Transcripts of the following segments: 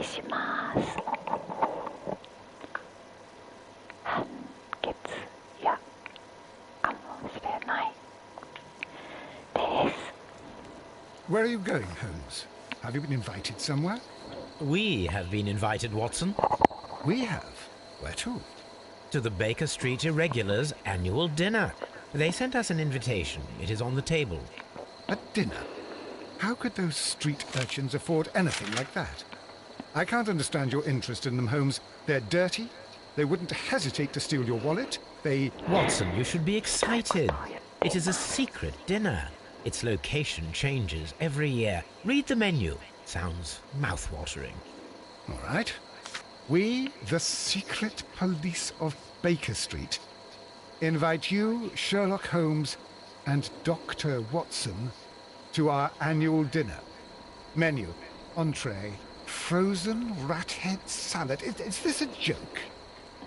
します。判決やかもしれないです。 Where are you going, Holmes? Have you been invited somewhere? We have been invited, Watson, We have. Where to? to the Baker Street Irregulars' annual dinner. They sent us an invitation. It is on the table. A dinner? How could those street urchins afford anything like that? I can't understand your interest in them, Holmes. They're dirty. They wouldn't hesitate to steal your wallet. They... Watson, you should be excited. It is a secret dinner. Its location changes every year. Read the menu. Sounds mouth-watering. All right. We, the secret police of Baker Street, invite you, Sherlock Holmes, and Dr. Watson to our annual dinner. Menu, entree, frozen rat head salad. Is this a joke?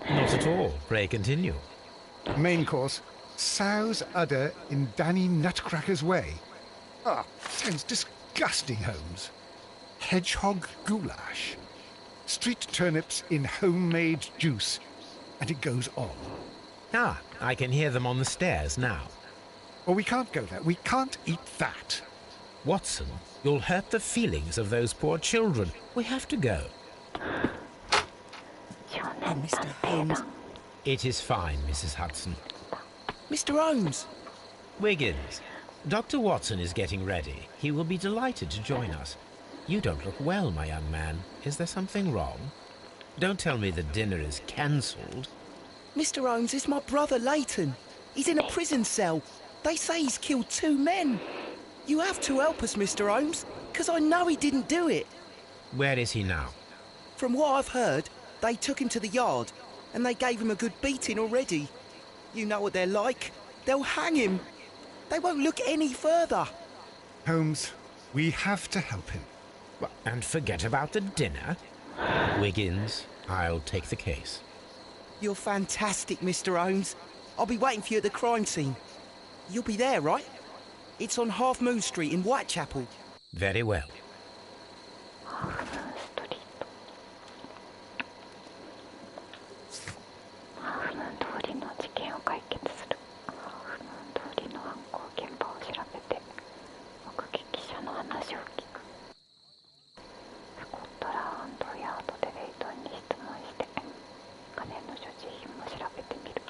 Not at all. Pray continue. Main course, sow's udder in Danny Nutcracker's way. Ah, sounds disgusting, Holmes. Hedgehog goulash. Street turnips in homemade juice. And it goes on. Ah, I can hear them on the stairs now. Well, we can't go there. We can't eat that. Watson, you'll hurt the feelings of those poor children. We have to go. Mr. Holmes. It is fine, Mrs. Hudson. Mr. Holmes. Wiggins, Dr. Watson is getting ready. He will be delighted to join us. You don't look well, my young man. Is there something wrong? Don't tell me the dinner is cancelled. Mr. Holmes is my brother Leighton. He's in a prison cell. They say he's killed 2 men. You have to help us, Mr. Holmes, because I know he didn't do it. Where is he now? From what I've heard, they took him to the yard, and they gave him a good beating already. You know what they're like. They'll hang him. They won't look any further. Holmes, we have to help him. And forget about the dinner? Wiggins, I'll take the case. You're fantastic, Mr. Holmes. I'll be waiting for you at the crime scene. You'll be there, right? It's on Half Moon Street in Whitechapel. Very well. ハーフムーンストリート。ハーフムーン通りの事件を解決する。ハーフムーン通りの犯行現場を調べて目撃者の話を聞く。スコットランドヤードでレイトンに質問して金の所持品も調べてみる。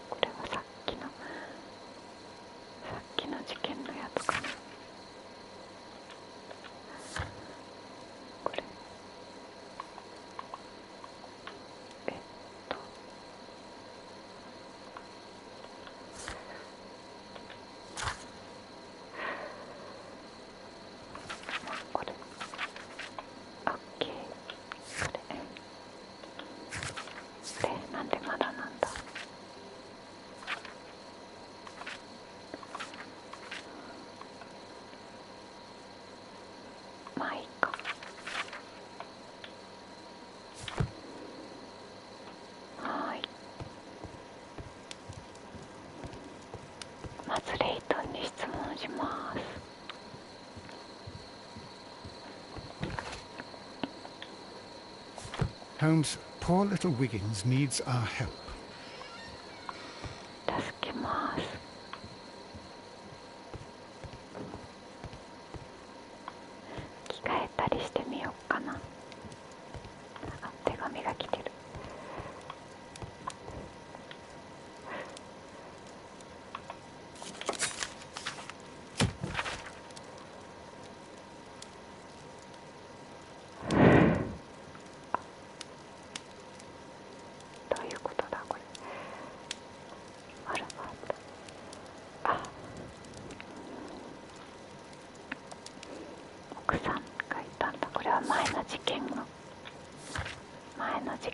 これはさっきの事件のやつかな。これこれオッケー。これなんでまだなんだ。まあいいか。はい。まずレイトンに質問します。Holmes, poor little Wiggins needs our help. 助けます。着替えたりしてみようかな。あ、手紙が来てる。どういうことだこれ。アルバート。あ、奥さんがいたんだ。これは前の事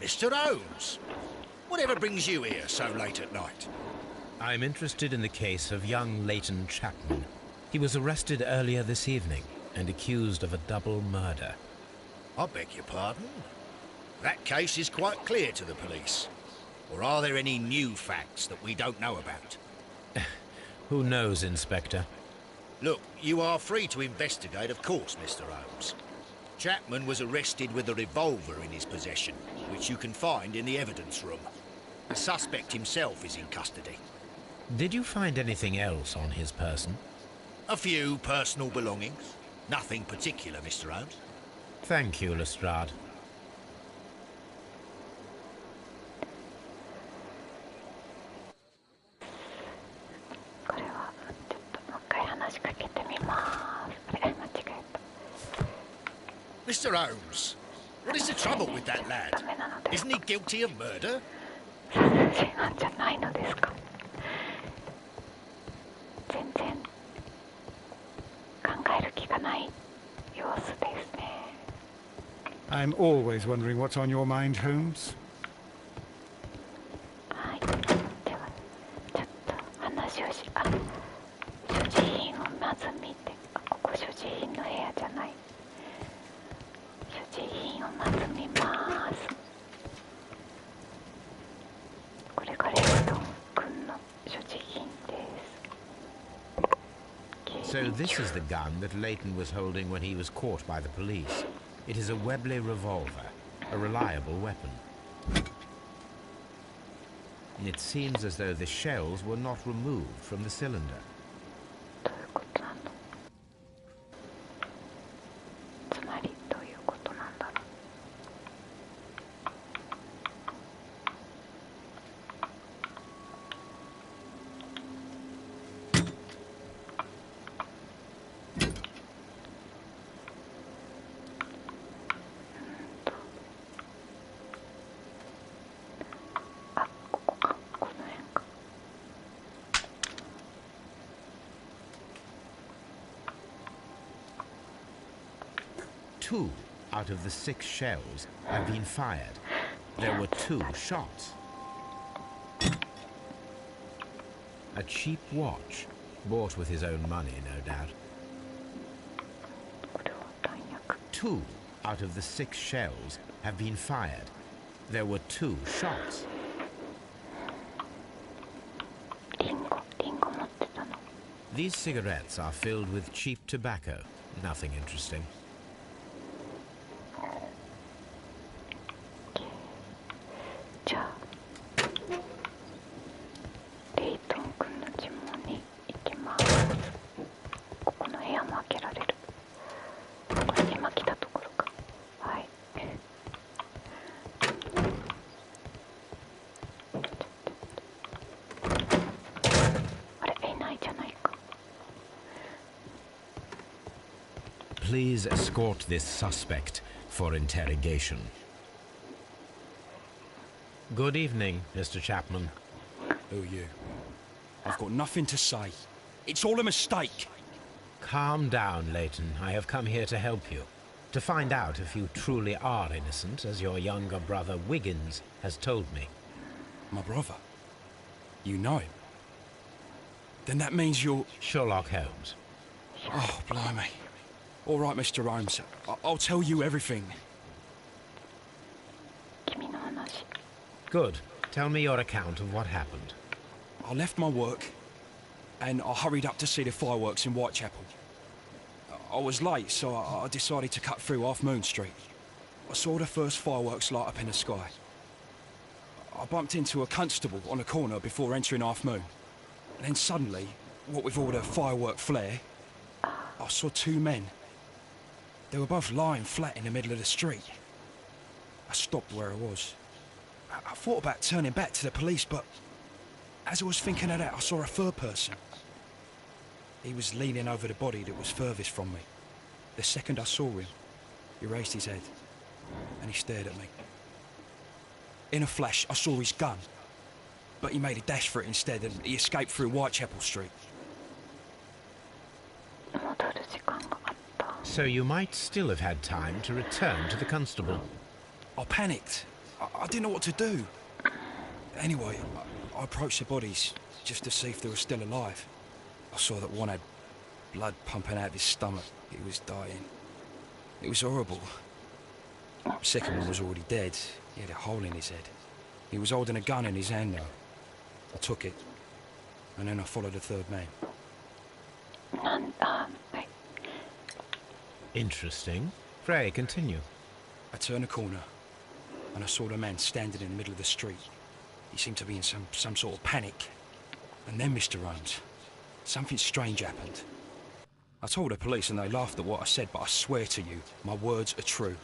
Mr. Holmes, whatever brings you here so late at night? I'm interested in the case of young Leighton Chapman. He was arrested earlier this evening and accused of a double murder. I beg your pardon? That case is quite clear to the police. Or are there any new facts that we don't know about? Who knows, Inspector? Look, you are free to investigate, of course, Mr. Holmes. Chapman was arrested with a revolver in his possession, which you can find in the evidence room. The suspect himself is in custody. Did you find anything else on his person? A few personal belongings. Nothing particular, Mr. Holmes. Thank you, Lestrade. これはちょっともう一回話しかけてみます。あれ間違えた。 Mr. Holmes, what is the trouble with that lad? ダメなのです Isn't he guilty of murder? 殺人犯じゃないのですか。全然考える気がない様子ですね。 I'm always wondering what's on your mind, Holmes. はい。ではちょっと話を所持品をまず見て、ここ所持品の部屋じゃない。所持品をまず見ます。これがレイトン君の所持品です。 So this is the gun that Leighton was holding when he was caught by the police. It is a Webley revolver, a reliable weapon. It seems as though the shells were not removed from the cylinder. どういうことなの？つまりどういうことなんだろう。あ、ここか、この辺か。 2 out of the 6 shells have been fired. There were 2 shots. A cheap watch, bought with his own money, no doubt. これは弾薬。 2 out of the 6 shells have been fired. There were 2 shots. リンゴ持ってたの。 These cigarettes are filled with cheap tobacco. Nothing interesting. じゃあレイトン君の尋問に行きます。ここの部屋も開けられる。これ今来たところか。はい。あれいないじゃないか。 Please escort this suspect for interrogation. Good evening, Mr. Chapman. Who are you? I've got nothing to say. It's all a mistake. Calm down, Leighton. I have come here to help you. To find out if you truly are innocent, as your younger brother Wiggins has told me. My brother? You know him? Then that means you're... Sherlock Holmes. Oh, blimey. All right, Mr. Holmes. I'll tell you everything. 君の話。 Good. Tell me your account of what happened. I left my work and I hurried up to see the fireworks in Whitechapel. I was late, so I decided to cut through Half Moon Street. I saw the first fireworks light up in the sky. I bumped into a constable on a corner before entering Half Moon. And then suddenly, what with all the firework flare, I saw 2 men. They were both lying flat in the middle of the street. I stopped where I was. I thought about turning back to the police, but as I was thinking of that, I saw a third person. He was leaning over the body that was furthest from me. The second I saw him, he raised his head and he stared at me. In a flash, I saw his gun, but he made a dash for it instead and he escaped through Whitechapel Street. 戻る時間があった。 So you might still have had time to return to the constable. I panicked. I didn't know what to do. Anyway, I approached the bodies just to see if they were still alive. I saw that one had blood pumping out of his stomach. He was dying. It was horrible. The second one was already dead. He had a hole in his head. He was holding a gun in his hand now. I took it, and then I followed the third man. Interesting. Frey, continue. I turned a corner, and I saw the man standing in the middle of the street. He seemed to be in some sort of panic. And then, Mr. Holmes, something strange happened. I told the police and they laughed at what I said, but I swear to you, my words are true.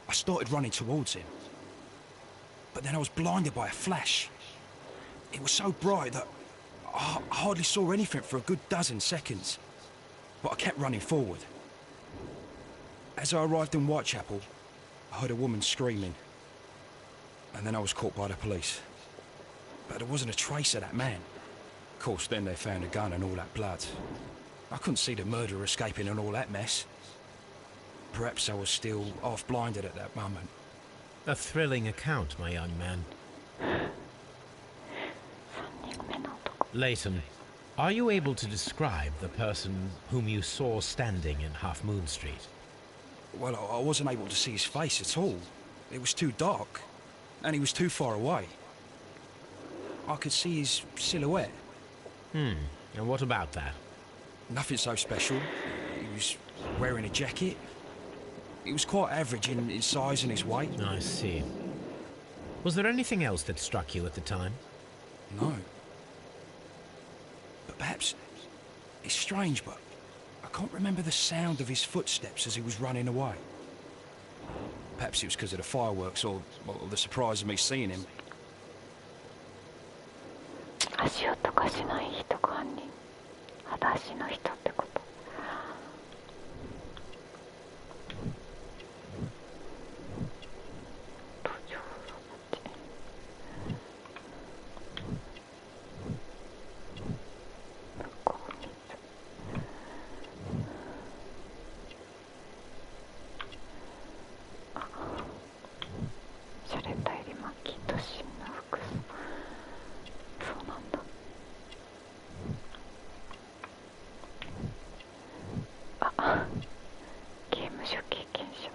I started running towards him. But then I was blinded by a flash. It was so bright that I hardly saw anything for a good dozen seconds. But I kept running forward. As I arrived in Whitechapel, I heard a woman screaming. And then I was caught by the police. But there wasn't a trace of that man. Of course, then they found a gun and all that blood. I couldn't see the murderer escaping and all that mess. Perhaps I was still half-blinded at that moment. A thrilling account, my young man. Leighton, are you able to describe the person whom you saw standing in Half Moon Street? Well, I wasn't able to see his face at all. It was too dark, and he was too far away. I could see his silhouette. And what about that? Nothing so special. He was wearing a jacket. He was quite average in size and his weight. I see. Was there anything else that struck you at the time? No. But perhaps it's strange, but I can't remember the sound of his footsteps as he was running away. Perhaps it was because of the fireworks or the surprise of me seeing him. 足音がしない人が犯人。裸足の人ってこと。途上育ち。向こう水。あ、洒落た襟巻きと真の服装。そうなんだ。あ、刑務所経験者。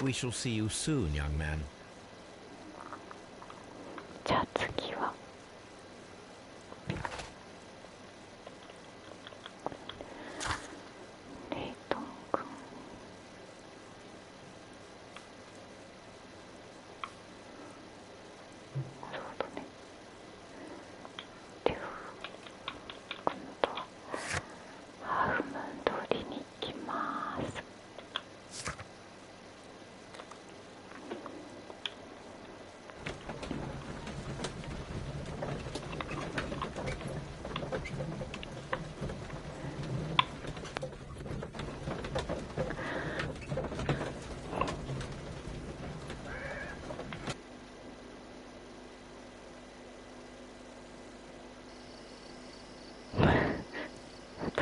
We shall see you soon, young man. じゃあ次はレイトン君。なるほどね。では今度はハーフムーン通りに行きます。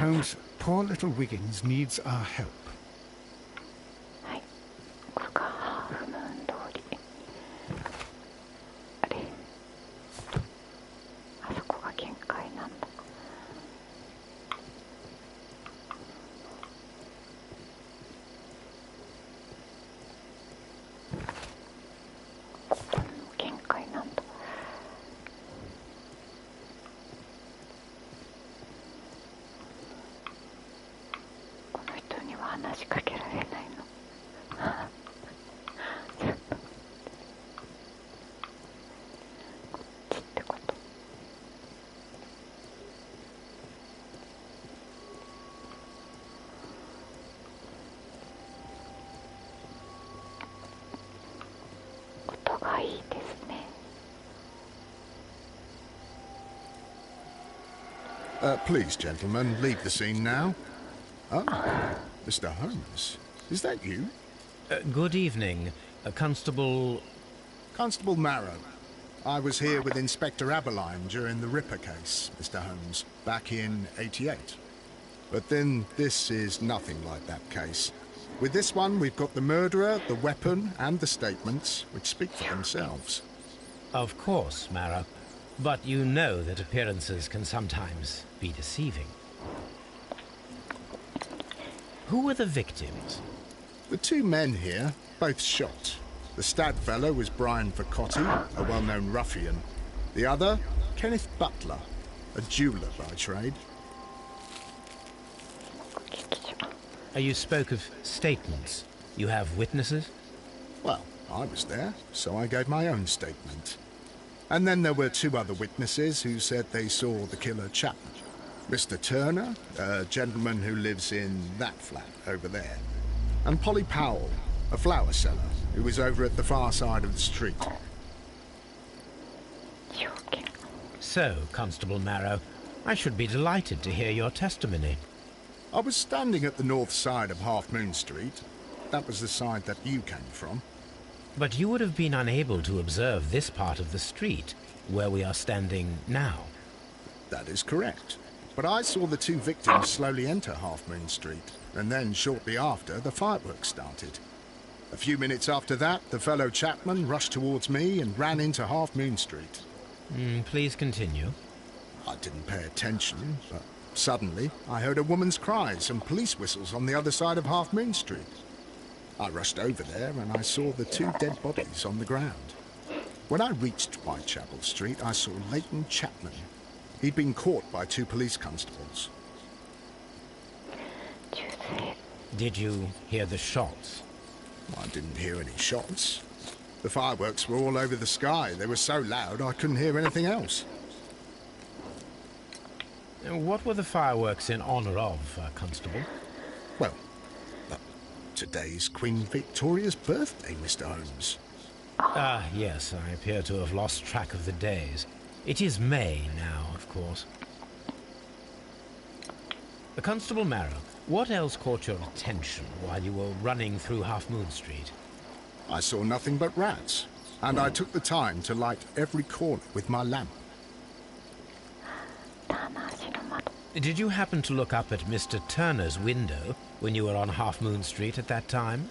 Holmes, poor little Wiggins needs our help. はい、これがハーフムーン通り。あれ、あそこが限界なんだ。ここの限界なんだ。この人には話しかけられないの。ちょっとこっちってこと。音がいいですね。Please, gentlemen, leave the scene now. Oh, Mr. Holmes, is that you? Good evening, Constable... Constable Marrow. I was here with Inspector Aberline during the Ripper case, Mr. Holmes, back in '88. But then this is nothing like that case. With this one, we've got the murderer, the weapon, and the statements, which speak for themselves. Of course, Marrow. But you know that appearances can sometimes be deceiving. Who were the victims? The two men here, both shot. The stab fellow was Brian Vercotti, a well-known ruffian. The other, Kenneth Butler, a jeweller by trade. You spoke of statements. You have witnesses? Well, I was there, so I gave my own statement. And then there were two other witnesses who said they saw the killer Chapman. Mr. Turner, a gentleman who lives in that flat over there. And Polly Powell, a flower seller, who was over at the far side of the street. So, Constable Marrow, I should be delighted to hear your testimony. I was standing at the north side of Half Moon Street. That was the side that you came from. But you would have been unable to observe this part of the street, where we are standing now. That is correct. But I saw the two victims slowly enter Half Moon Street, and then shortly after, the fireworks started. A few minutes after that, the fellow Chapman rushed towards me and ran into Half Moon Street. Please continue. I didn't pay attention, but suddenly I heard a woman's cries and police whistles on the other side of Half Moon Street. I rushed over there and I saw the two dead bodies on the ground. When I reached Whitechapel Street, I saw Leighton Chapman. He'd been caught by two police constables. Did you hear the shots? I didn't hear any shots. The fireworks were all over the sky. They were so loud I couldn't hear anything else. What were the fireworks in honor of, Constable? Well, today's Queen Victoria's birthday, Mr. Holmes. Ah, yes, I appear to have lost track of the days. It is May now, of course. Constable Marrow, what else caught your attention while you were running through Half Moon Street? I saw nothing but rats, and I took the time to light every corner with my lamp. Did you happen to look up at Mr. Turner's window when you were on Half Moon Street at that time?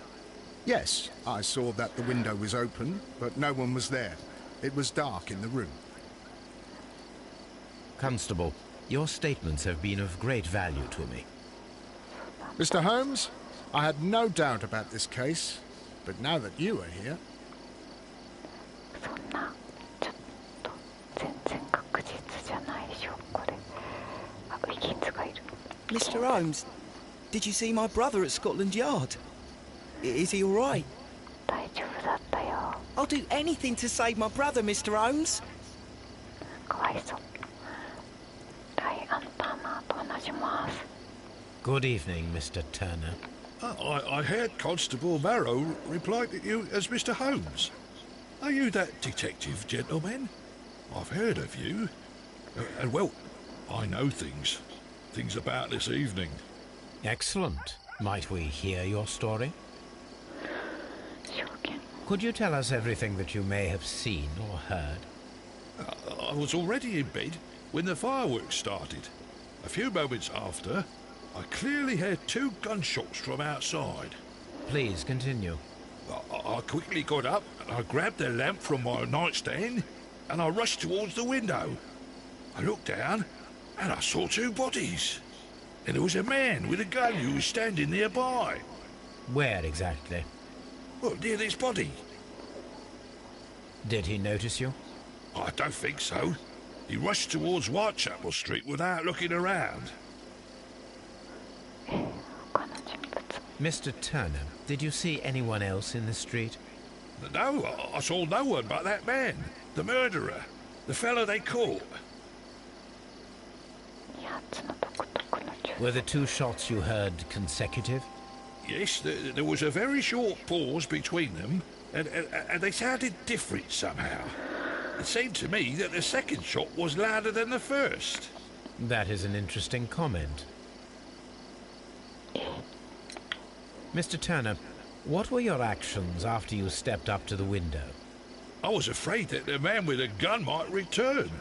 Yes, I saw that the window was open, but no one was there. It was dark in the room. Constable, your statements have been of great value to me. Mr. Holmes, I had no doubt about this case, but now that you are here... Mr. Holmes, did you see my brother at Scotland Yard? Is he all right? I'll do anything to save my brother, Mr. Holmes. Good evening, Mr. Turner. I heard Constable Marrow reply to you as Mr. Holmes. Are you that detective, gentleman? I've heard of you. And, well, I know things about this evening. Excellent. Might we hear your story? Could you tell us everything that you may have seen or heard? I was already in bed when the fireworks started. A few moments after, I clearly heard two gunshots from outside. Please continue. I quickly got up and I grabbed the lamp from my nightstand and I rushed towards the window. I looked down and I saw two bodies. And there was a man with a gun who was standing nearby. Where exactly? Well, near this body. Did he notice you? I don't think so. He rushed towards Whitechapel Street without looking around. Mr. Turner, did you see anyone else in the street? No, I saw no one but that man, the murderer, the fellow they caught. Were the two shots you heard consecutive? Yes, there was a very short pause between them, and they sounded different somehow. It seemed to me that the second shot was louder than the first. That is an interesting comment. Mr. Turner, what were your actions after you stepped up to the window? I was afraid that the man with the gun might return,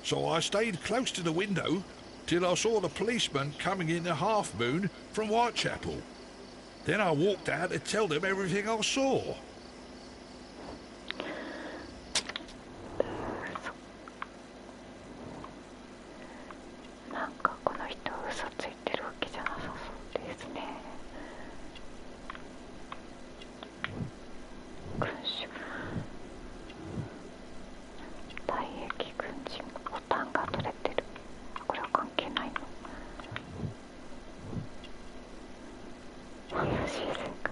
so I stayed close to the window till I saw the policeman coming into Half Moon from Whitechapel. Then I walked out to tell them everything I saw. なんかこの人は嘘ついてるわけじゃなさそうですね。君主退役軍人ボタンが取れてる。これは関係ないの。怪しい生活。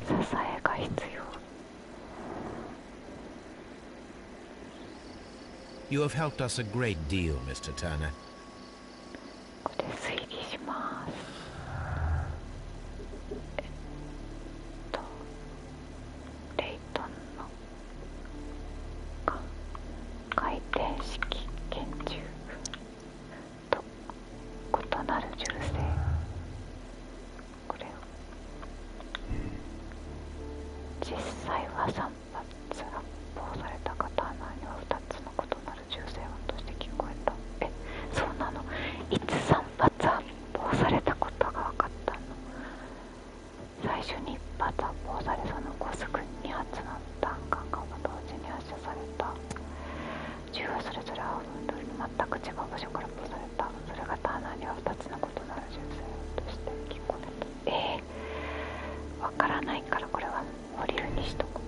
支えが必要。 You have helped us a great deal, Mr. Turner. これ推理します。レイトンの回転式拳銃と異なる銃声。これを実際は3発発砲された刀には2つの異なる銃声音として聞こえた。そうなの。いつ3発発砲されたことが分かったの。最初に1発発砲され、その後すぐに2発の弾丸が同時に発射された。銃はそれぞれハーフンドルに全く違う場所から発砲された。それが刀には2つの異なる銃声音として聞こえた。分からないからこれは保留にしとこう。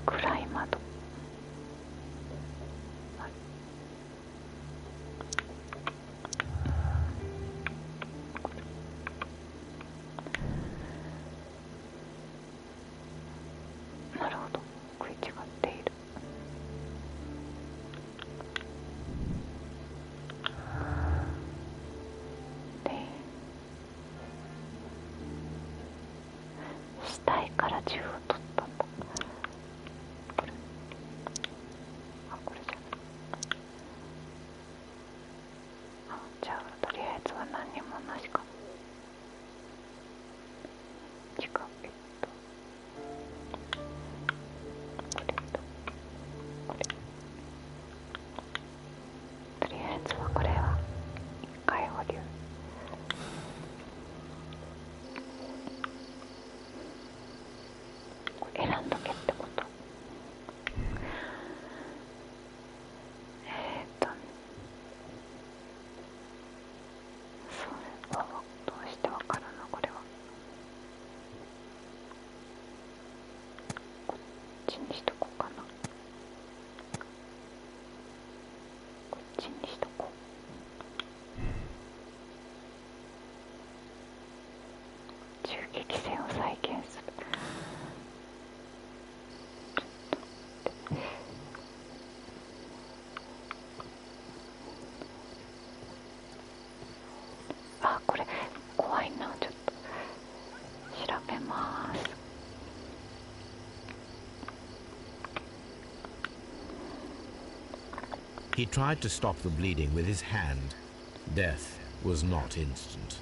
暗い窓。なるほど、食い違っている。で、死体から銃を取ったんだ。これ、これじゃない。じゃあとりあえずは何にもなしか。違う。これとりあえずはこれは一回保留。これ選んどけってこと。それはどうしてわかるのこれは。こっちにしとこうかな。こっちにしとこう。銃撃戦を再現する。あ、これ怖いな。ちょっと調べます。He tried to stop the bleeding with his hand. Death was not instant.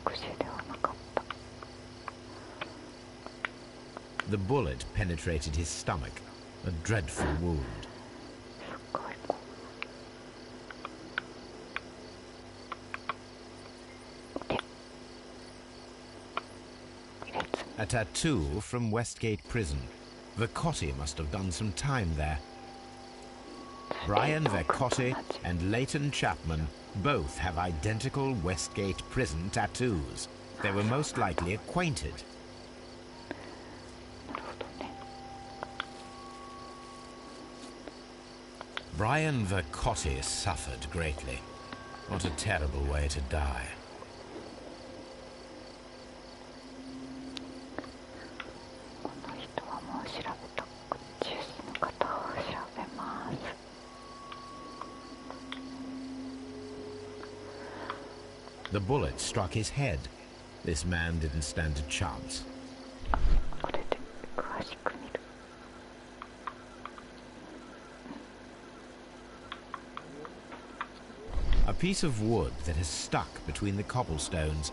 即死ではなかった。 The bullet penetrated his stomach, a dreadful wound. すごい怖い。で、入れずに。 A tattoo from Westgate Prison. Vercotti must have done some time there. Brian Vercotti and Leighton Chapman both have identical Westgate Prison tattoos. They were most likely acquainted. なるほどね。 Brian Vercotti suffered greatly. What a terrible way to die. この人は The bullet struck his head. This man didn't stand a chance. これで詳しく見る。A piece of wood that has stuck between the cobblestones.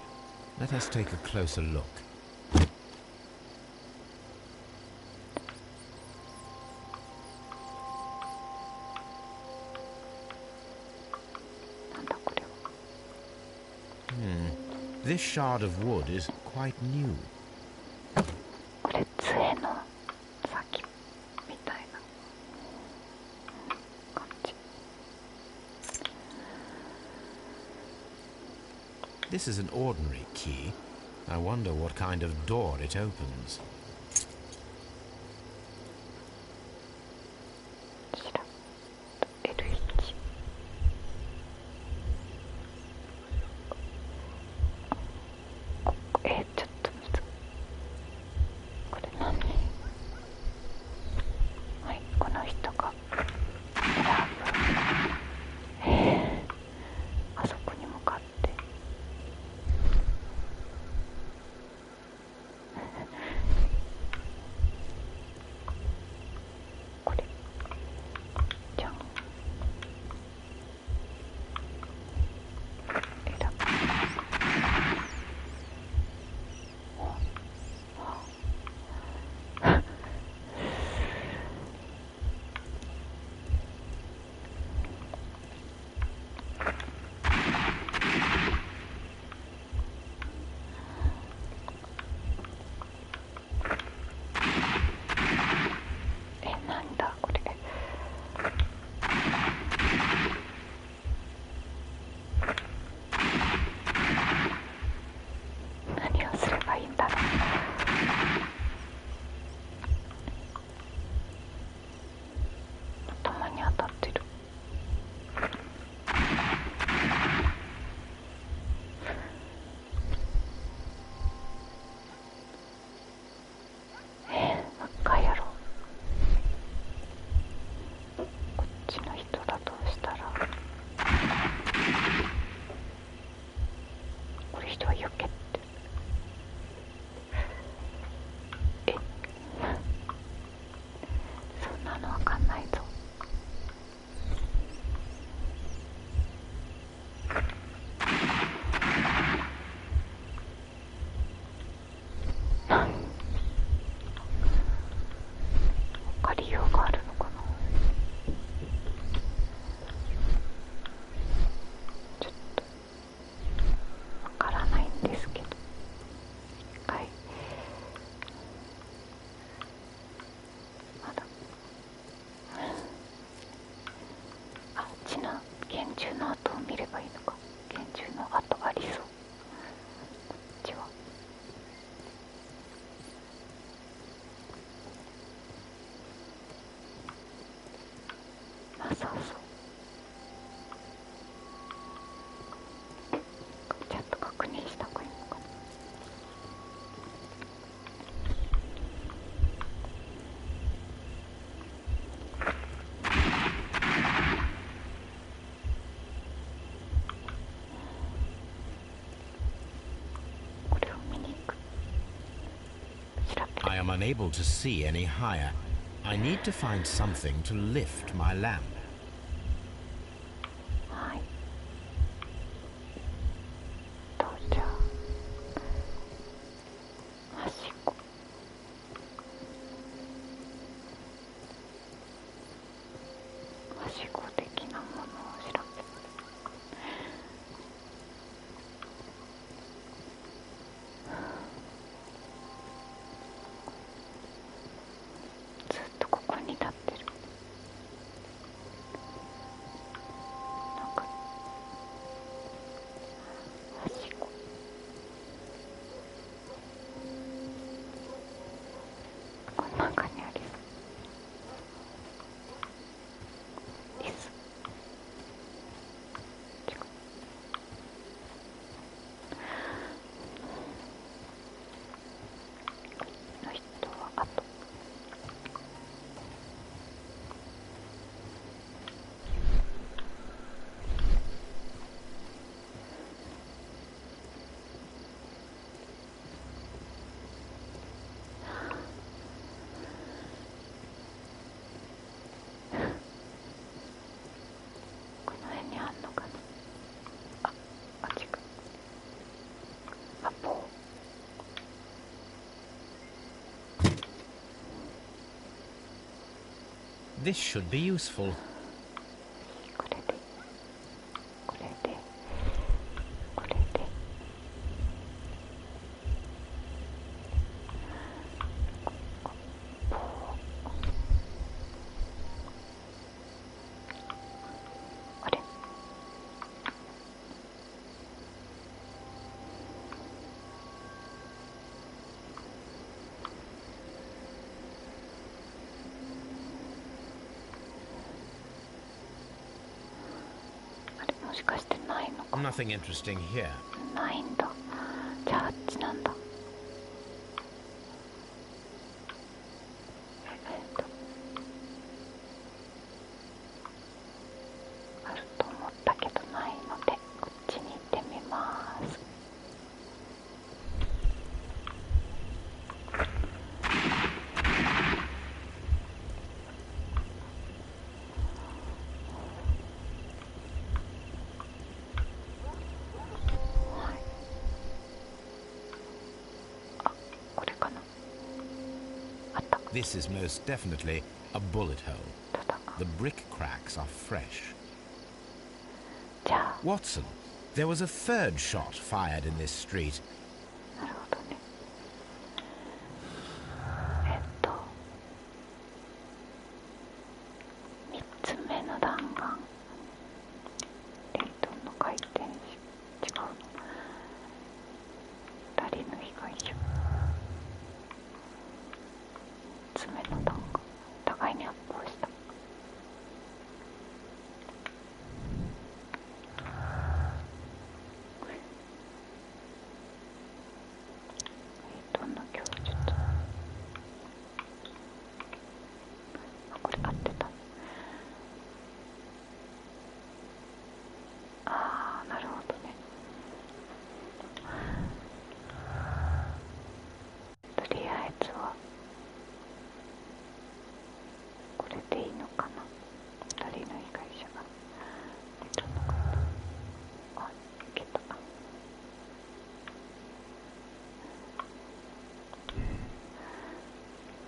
Let us take a closer look. なんだこれは。This shard of wood is quite new. これ杖の先みたいな感じ。This is an ordinary key. I wonder what kind of door it opens. ちらっと L1。ちょっとむず。これ何？はい、この人が選ぶ。あそこに向かって。これじゃん。選ぶ。なんだこれ。何をすればいいんだろう。頭に当たってる。もう一回やろう。こっちの人だとしたら、これ人は避けて。そんなのわかんないぞ。借りようがあるのかな。ちょっとわからないんですけど、一回まだあっちの拳銃の跡を見ればいいのか。拳銃の跡ありそう。こっちはなさそう。ちゃんと確認した方がいいのかな。これを見に行く。調べて。 I am unable to see any higher. I need to find something to lift my lamp. はい。とじゃあはしご。はしご的なものを調べて。ずっとここに立ってる。This should be useful. これでこれでこれであれもしかしてないのか Nothing interesting here. ないんだ。じゃああっちなんだ。あると思ったけどないのでこっちに行ってみます。これかな。あった。 This is most definitely a bullet hole. どうだ。 The brick cracks are fresh. じゃ Watson, there was a third shot fired in this street. あなるほどね。3つ目の弾丸。レイトンの回転し違うの。2人の被害者。3つ目の弾丸。互いに発砲した。どんな教授と。あ、これ合ってた。ああ、なるほどね。とりあえずはこれでいいのかな。2人の被害者が出たのかな。あ、いけた。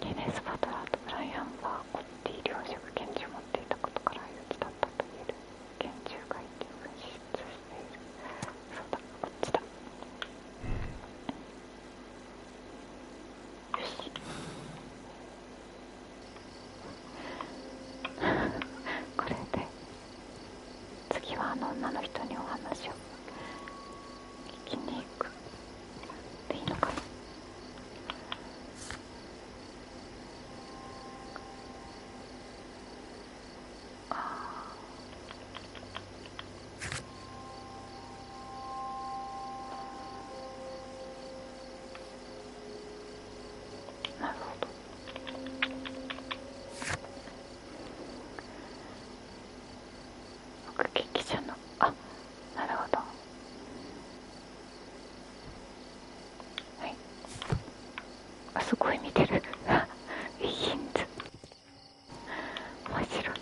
ケネス・バトラーとブライアン・バーコッティ両者が拳銃を持っていたことから相打ちだったと言える。拳銃が一部に出している。そうだ、こっちだ。よし。これで次はあの女の人にお話を聞きに行くでいいのかな。なるほど。目撃者のなるほど。はい。すごい見てる。ヒンズ。面白い。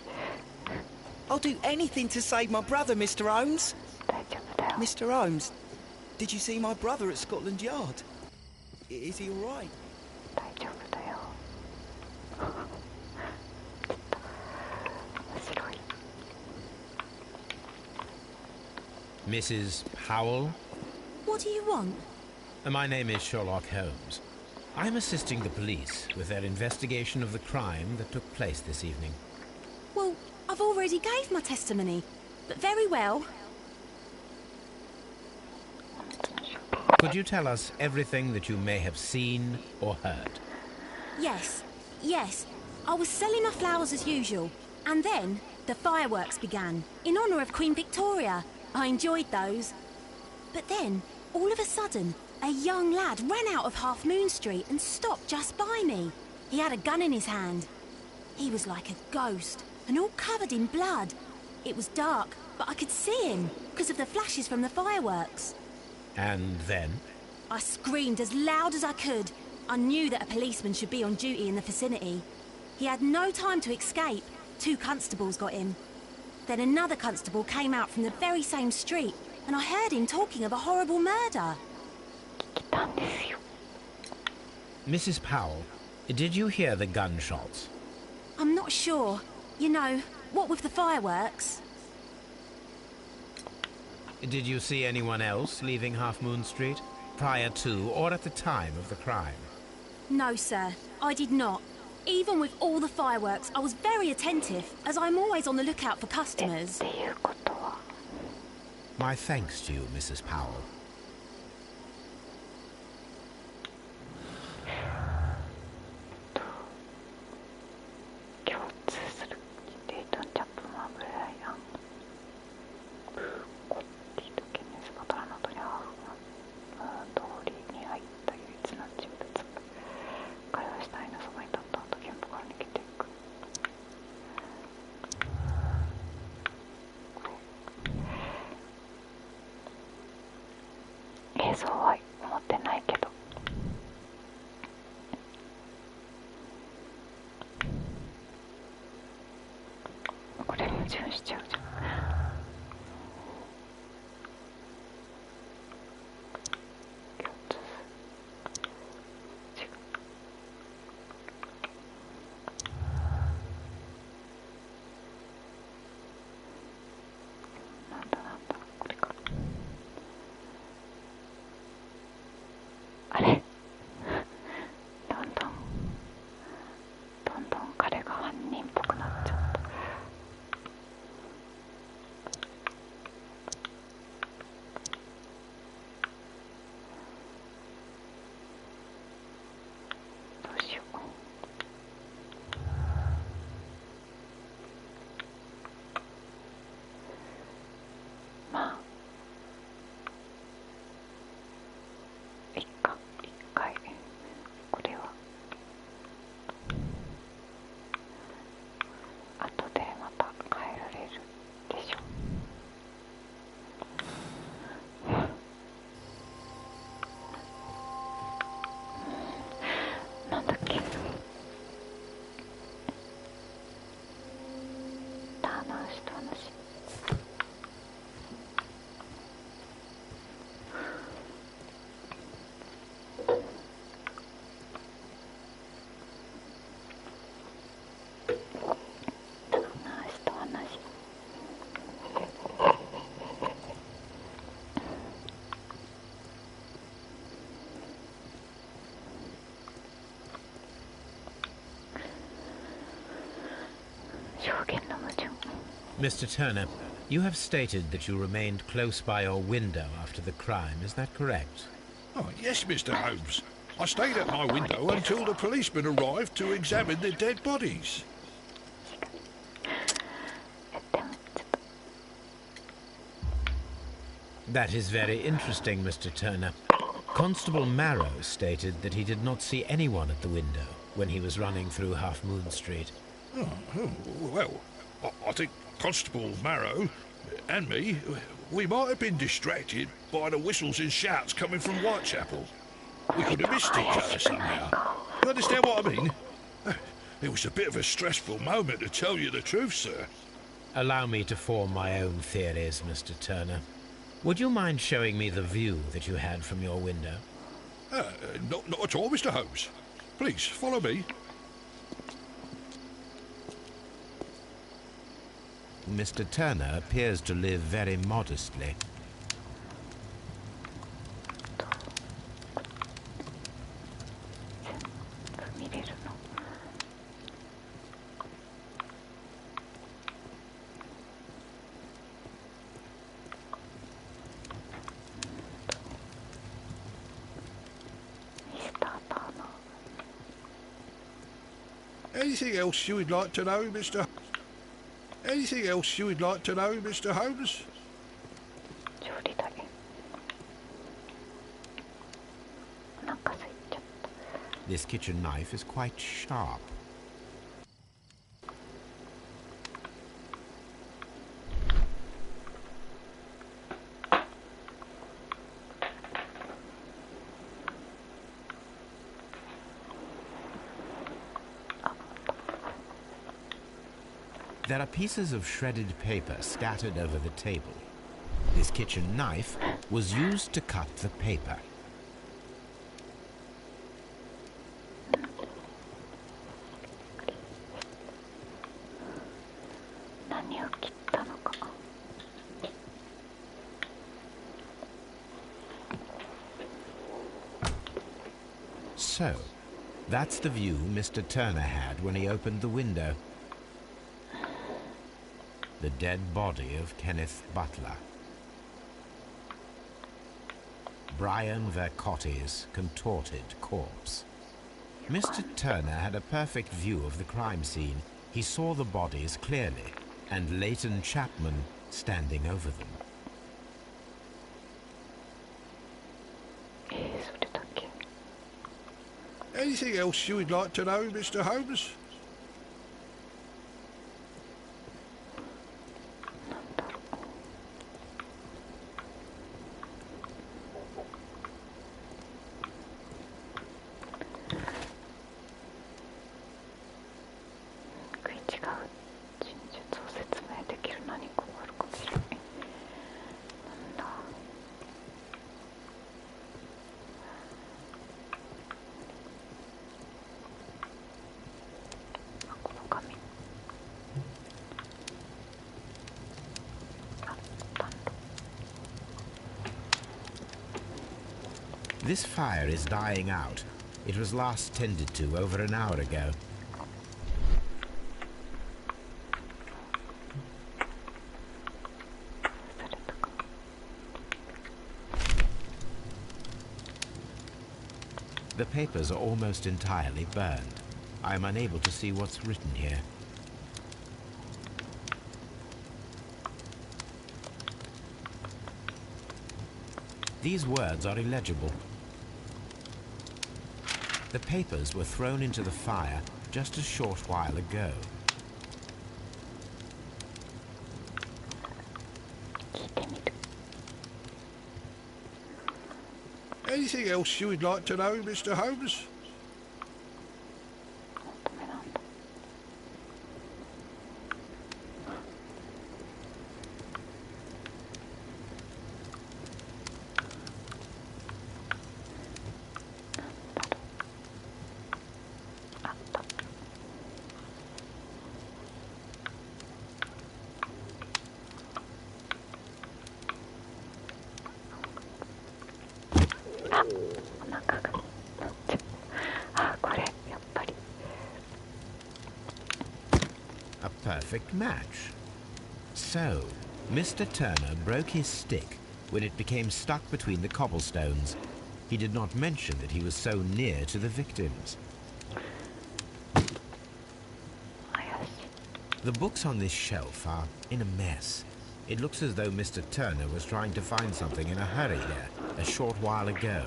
I'll do anything to save my brother, Mr. Holmes. 大丈夫だよ。 Mr. Holmes, did you see my brother at Scotland Yard? Is he all right? 大丈夫だよ。ちょっと面白い。 Mrs. Powell? What do you want? My name is Sherlock Holmes. I'm assisting the police with their investigation of the crime that took place this evening. Well, I've already gave my testimony, but very well. Could you tell us everything that you may have seen or heard? Yes, I was selling my flowers as usual, and then the fireworks began, in honour of Queen Victoria. I enjoyed those. But then, all of a sudden, a young lad ran out of Half Moon Street and stopped just by me. He had a gun in his hand. He was like a ghost, and all covered in blood. It was dark, but I could see him, because of the flashes from the fireworks. And then? I screamed as loud as I could. I knew that a policeman should be on duty in the vicinity. He had no time to escape. 2 constables got him. Then another constable came out from the very same street, and I heard him talking of a horrible murder. 聞いたんですよ。 Mrs. Powell, did you hear the gunshots? I'm not sure. You know, what with the fireworks. Did you see anyone else leaving Half Moon Street, prior to or at the time of the crime? No, sir, I did not. Even with all the fireworks, I was very attentive, as I'm always on the lookout for customers. っていうことは My thanks to you, Mrs. Powell. 共通するデートンチャップマンブライアンブーコッティとケネス・バトラーなどにハーフ通りに入った唯一の人物。彼は死体のそばに立った後現場から逃げていく。映像は持ってないけどこれ矛盾しちゃうじゃん。共通違う。なんだこれか。あれどんどん彼が犯人っぽくなっちゃった。どうしよう。まあいっか、一回これは後でまた変えられるでしょ。なんだっけ、ターナー氏と話。Mr. Turner, you have stated that you remained close by your window after the crime, is that correct? Oh, yes, Mr. Holmes. I stayed at my window until the policeman arrived to examine the dead bodies. That is very interesting, Mr. Turner. Constable Marrow stated that he did not see anyone at the window when he was running through Half Moon Street. Well, I think Constable Marrow and me, we might have been distracted by the whistles and shouts coming from Whitechapel. We could have missed each other somehow. You understand what I mean? It was a bit of a stressful moment, to tell you the truth, sir. Allow me to form my own theories, Mr. Turner. Would you mind showing me the view that you had from your window? Not at all, Mr. Holmes. Please, follow me. Mr. Turner appears to live very modestly. Anything else you would like to know, Mr. Anything else you would like to know, Mr. Holmes? This kitchen knife is quite sharp. There are pieces of shredded paper scattered over the table. This kitchen knife was used to cut the paper. So, that's the view Mr. Turner had when he opened the window. The dead body of Kenneth Butler. Brian Vercotti's contorted corpse. Mr. Turner had a perfect view of the crime scene. He saw the bodies clearly, and Leighton Chapman standing over them. それだけ。 Anything else you would like to know, Mr. Holmes? 食い違う陳述を説明できる何かがあるかもしれない。なんだ。あ、この紙。あ、暖炉。 This fire is dying out. It was last tended to over an hour ago. The papers are almost entirely burned. I am unable to see what's written here. These words are illegible. The papers were thrown into the fire just a short while ago. Anything else you would like to know, Mr. Holmes? ダメなんだ。あった。あ、お腹が。あ、これやっぱり。 A perfect match. So, Mr. Turner broke his stick when it became stuck between the cobblestones. He did not mention that he was so near to the victims. 怪しい。 The books on this shelf are in a mess. It looks as though Mr. Turner was trying to find something in a hurry here a short while ago.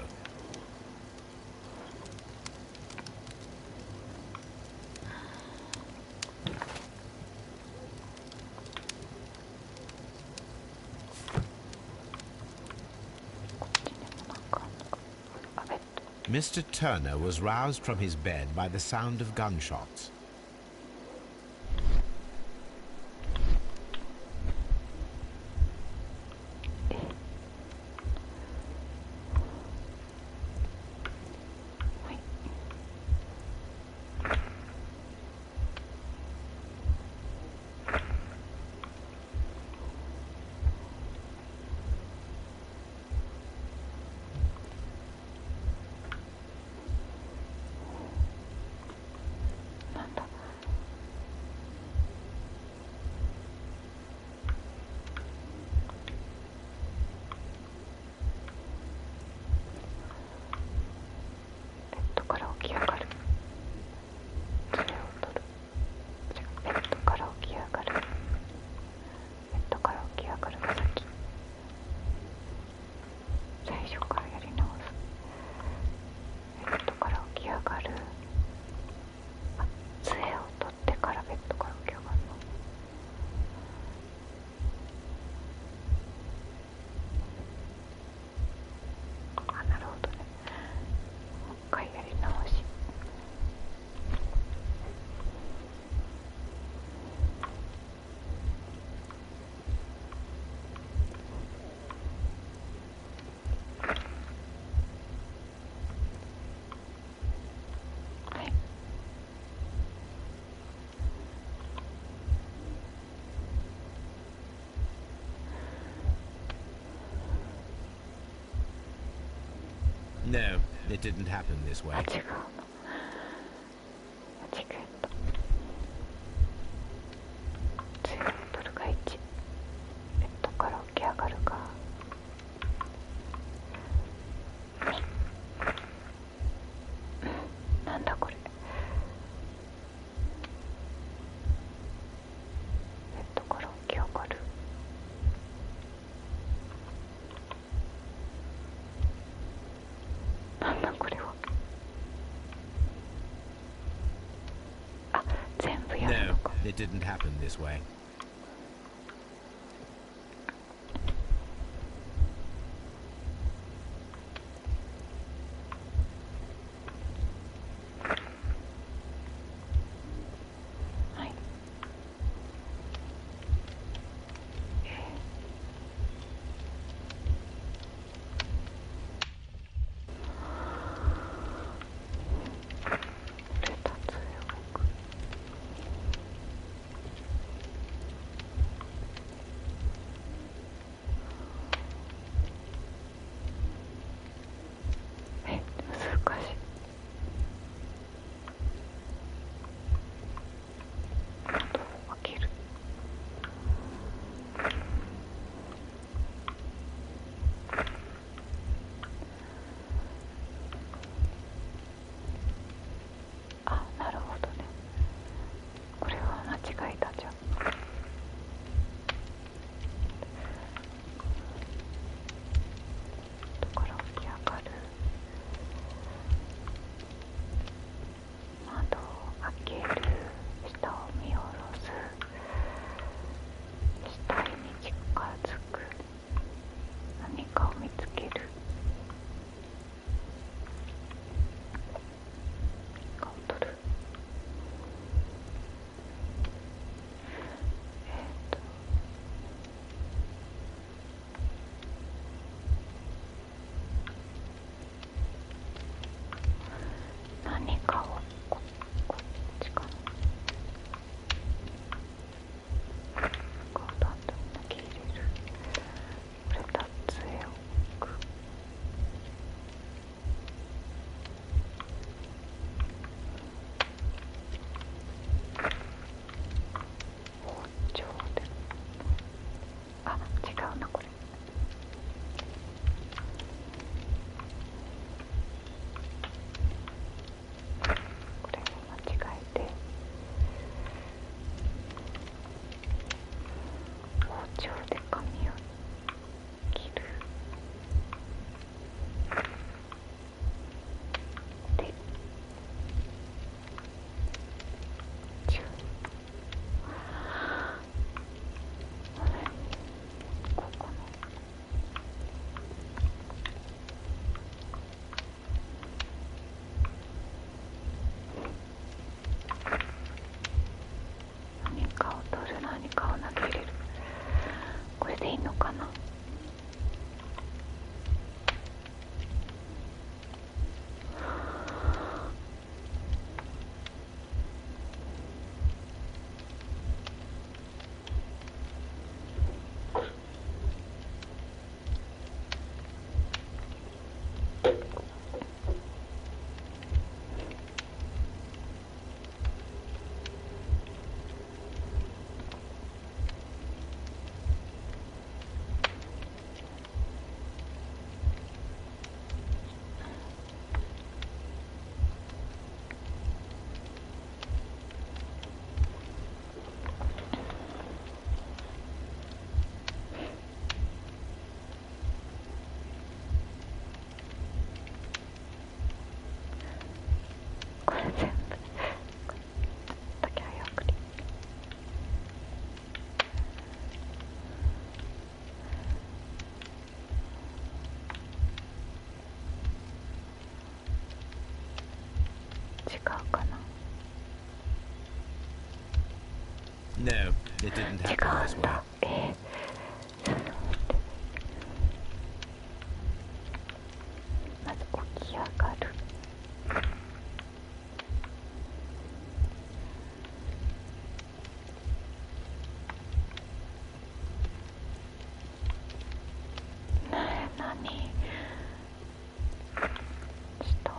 Mr. Turner was roused from his bed by the sound of gunshots. No, it didn't happen this way. あ、違うの。間違えた。強いボトルが1。ベッドから起き上がるが2。なんだこれ。ベッドから起き上がる。なんだこれは。あ、全部やる No, のか。it didn't happen this way. はい。レタス動く。難しい。窓を開ける。あ、なるほどね。これは間違いだじゃん。だから起き上がる。窓を開ける。下を見下ろす。死体に近づく。何かを見つける。顔を取る。何かをこっちかな。こうだんだん投げ入れる。これだ杖を置く。包丁で。あ、違うなこれ。これを間違えて包丁で髪を切る。で、違う。ここの何かを取る。何かを投げ入れる。これでいいのかな。これ全部ちょっとだけ早送り。違うかな。No, it didn't 違 happen う this ん way. だ。ちょっと待って。まず起き上がる。ねえ、何。下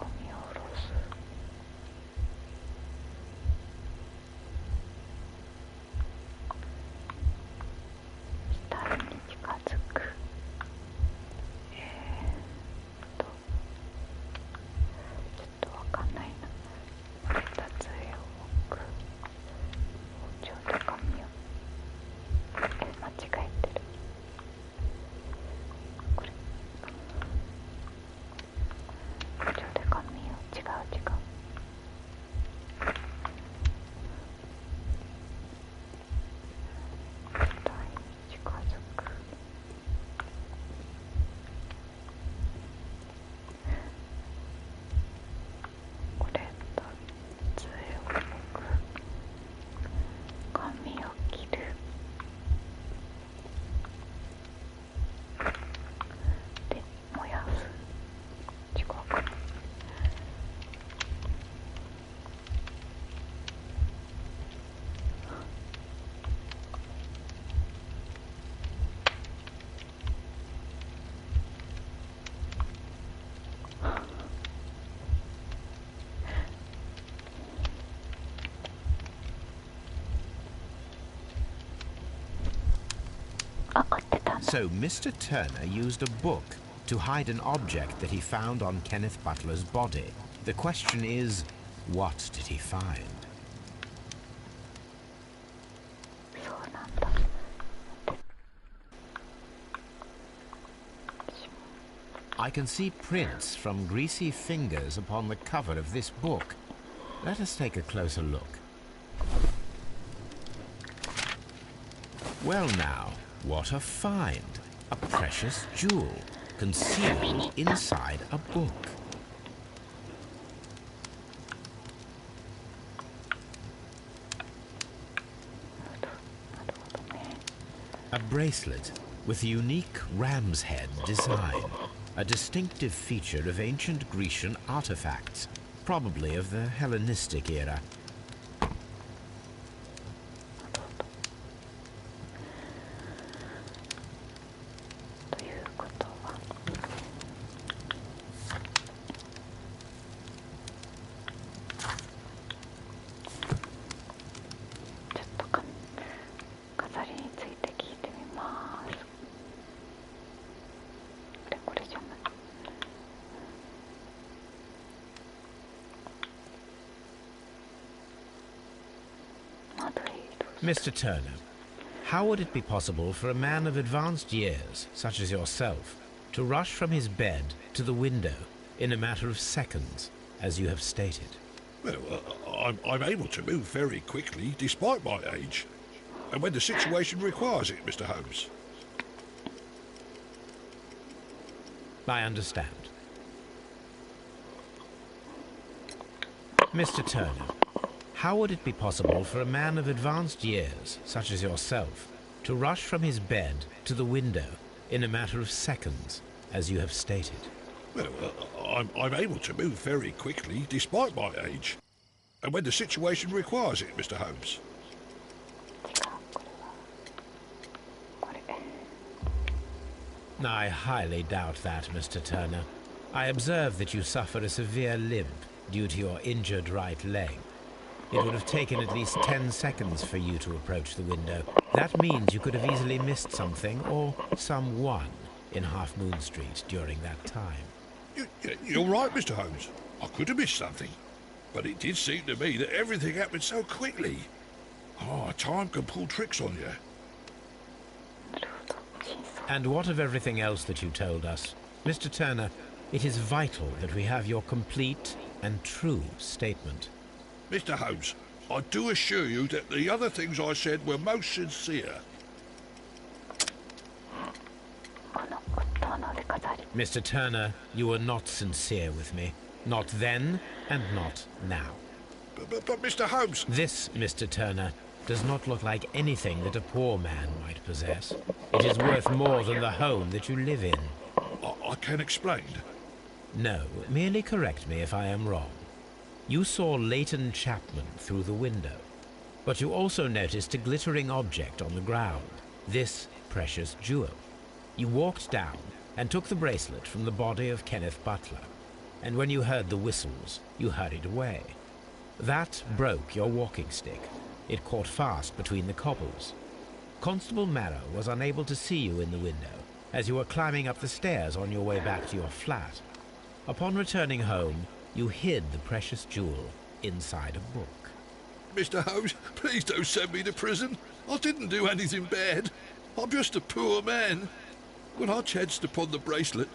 So Mr. Turner used a book to hide an object that he found on Kenneth Butler's body. The question is, what did he find? I can see prints from greasy fingers upon the cover of this book. Let us take a closer look. Well now, what a find! A precious jewel concealed inside a book. A bracelet with a unique ram's head design, a distinctive feature of ancient Grecian artifacts, probably of the Hellenistic era. Mr. Turner, how would it be possible for a man of advanced years, such as yourself, to rush from his bed to the window in a matter of seconds, as you have stated? Well, I'm able to move very quickly, despite my age. And when the situation requires it, Mr. Holmes. I understand. Mr. Turner, how would it be possible for a man of advanced years, such as yourself, to rush from his bed to the window in a matter of seconds, as you have stated? Well, I'm able to move very quickly, despite my age. And when the situation requires it, Mr. Holmes. I highly doubt that, Mr. Turner. I observe that you suffer a severe limp due to your injured right leg. It would have taken at least 10 seconds for you to approach the window. That means you could have easily missed something or someone in Half Moon Street during that time. You're right, Mr. Holmes. I could have missed something. But it did seem to me that everything happened so quickly. Oh, time can pull tricks on you. And what of everything else that you told us? Mr. Turner, it is vital that we have your complete and true statement. Mr. Holmes, I do assure you that the other things I said were most sincere. Mr. Turner, you were not sincere with me. Not then, and not now. But Mr. Holmes... This, Mr. Turner, does not look like anything that a poor man might possess. It is worth more than the home that you live in. I can explain. No, merely correct me if I am wrong. You saw Leighton Chapman through the window, but you also noticed a glittering object on the ground, this precious jewel. You walked down and took the bracelet from the body of Kenneth Butler, and when you heard the whistles, you hurried away. That broke your walking stick. It caught fast between the cobbles. Constable Marrow was unable to see you in the window as you were climbing up the stairs on your way back to your flat. Upon returning home, you hid the precious jewel inside a book. Mr. Holmes, please don't send me to prison. I didn't do anything bad. I'm just a poor man. When I chanced upon the bracelet,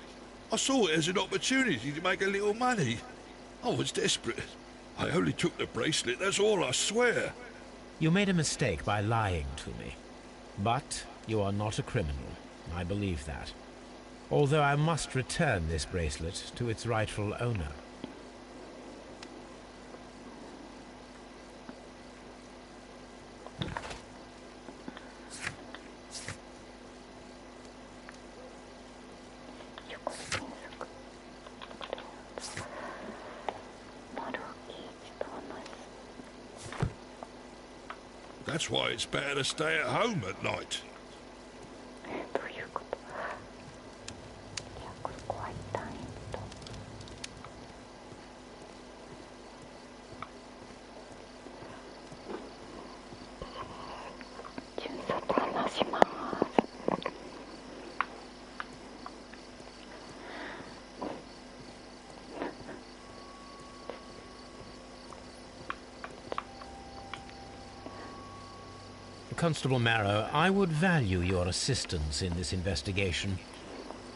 I saw it as an opportunity to make a little money. I was desperate. I only took the bracelet, that's all, I swear. You made a mistake by lying to me. But you are not a criminal. I believe that. Although I must return this bracelet to its rightful owner. That's why it's better to stay at home at night. Constable Marrow, I would value your assistance in this investigation.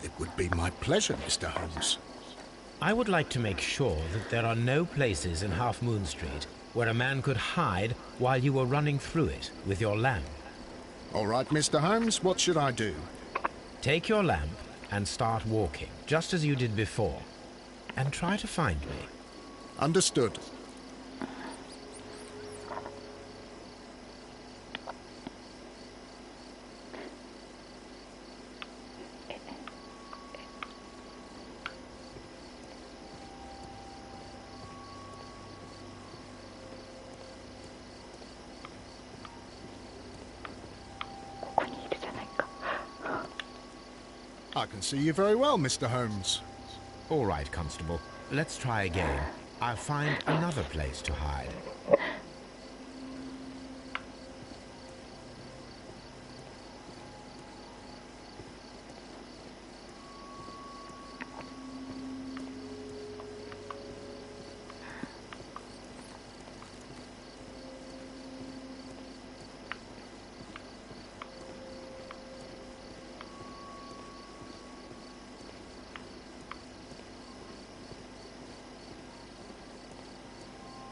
It would be my pleasure, Mr. Holmes. I would like to make sure that there are no places in Half Moon Street where a man could hide while you were running through it with your lamp. All right, Mr. Holmes, what should I do? Take your lamp and start walking, just as you did before, and try to find me. Understood. I can see you very well, Mr. Holmes. All right, Constable. Let's try again. I'll find another place to hide.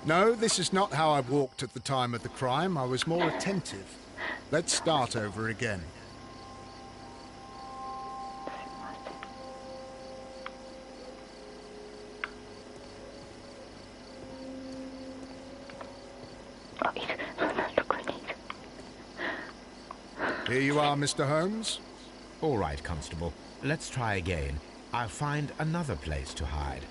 No, this is not how I walked at the time of the crime. I was more attentive. Let's start over again. Here you are, Mr. Holmes. All right, Constable. Let's try again. I'll find another place to hide.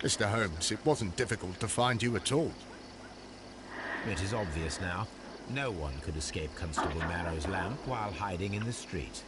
Mr. Holmes, it wasn't difficult to find you at all. It is obvious now. No one could escape Constable Marrow's lamp while hiding in the street.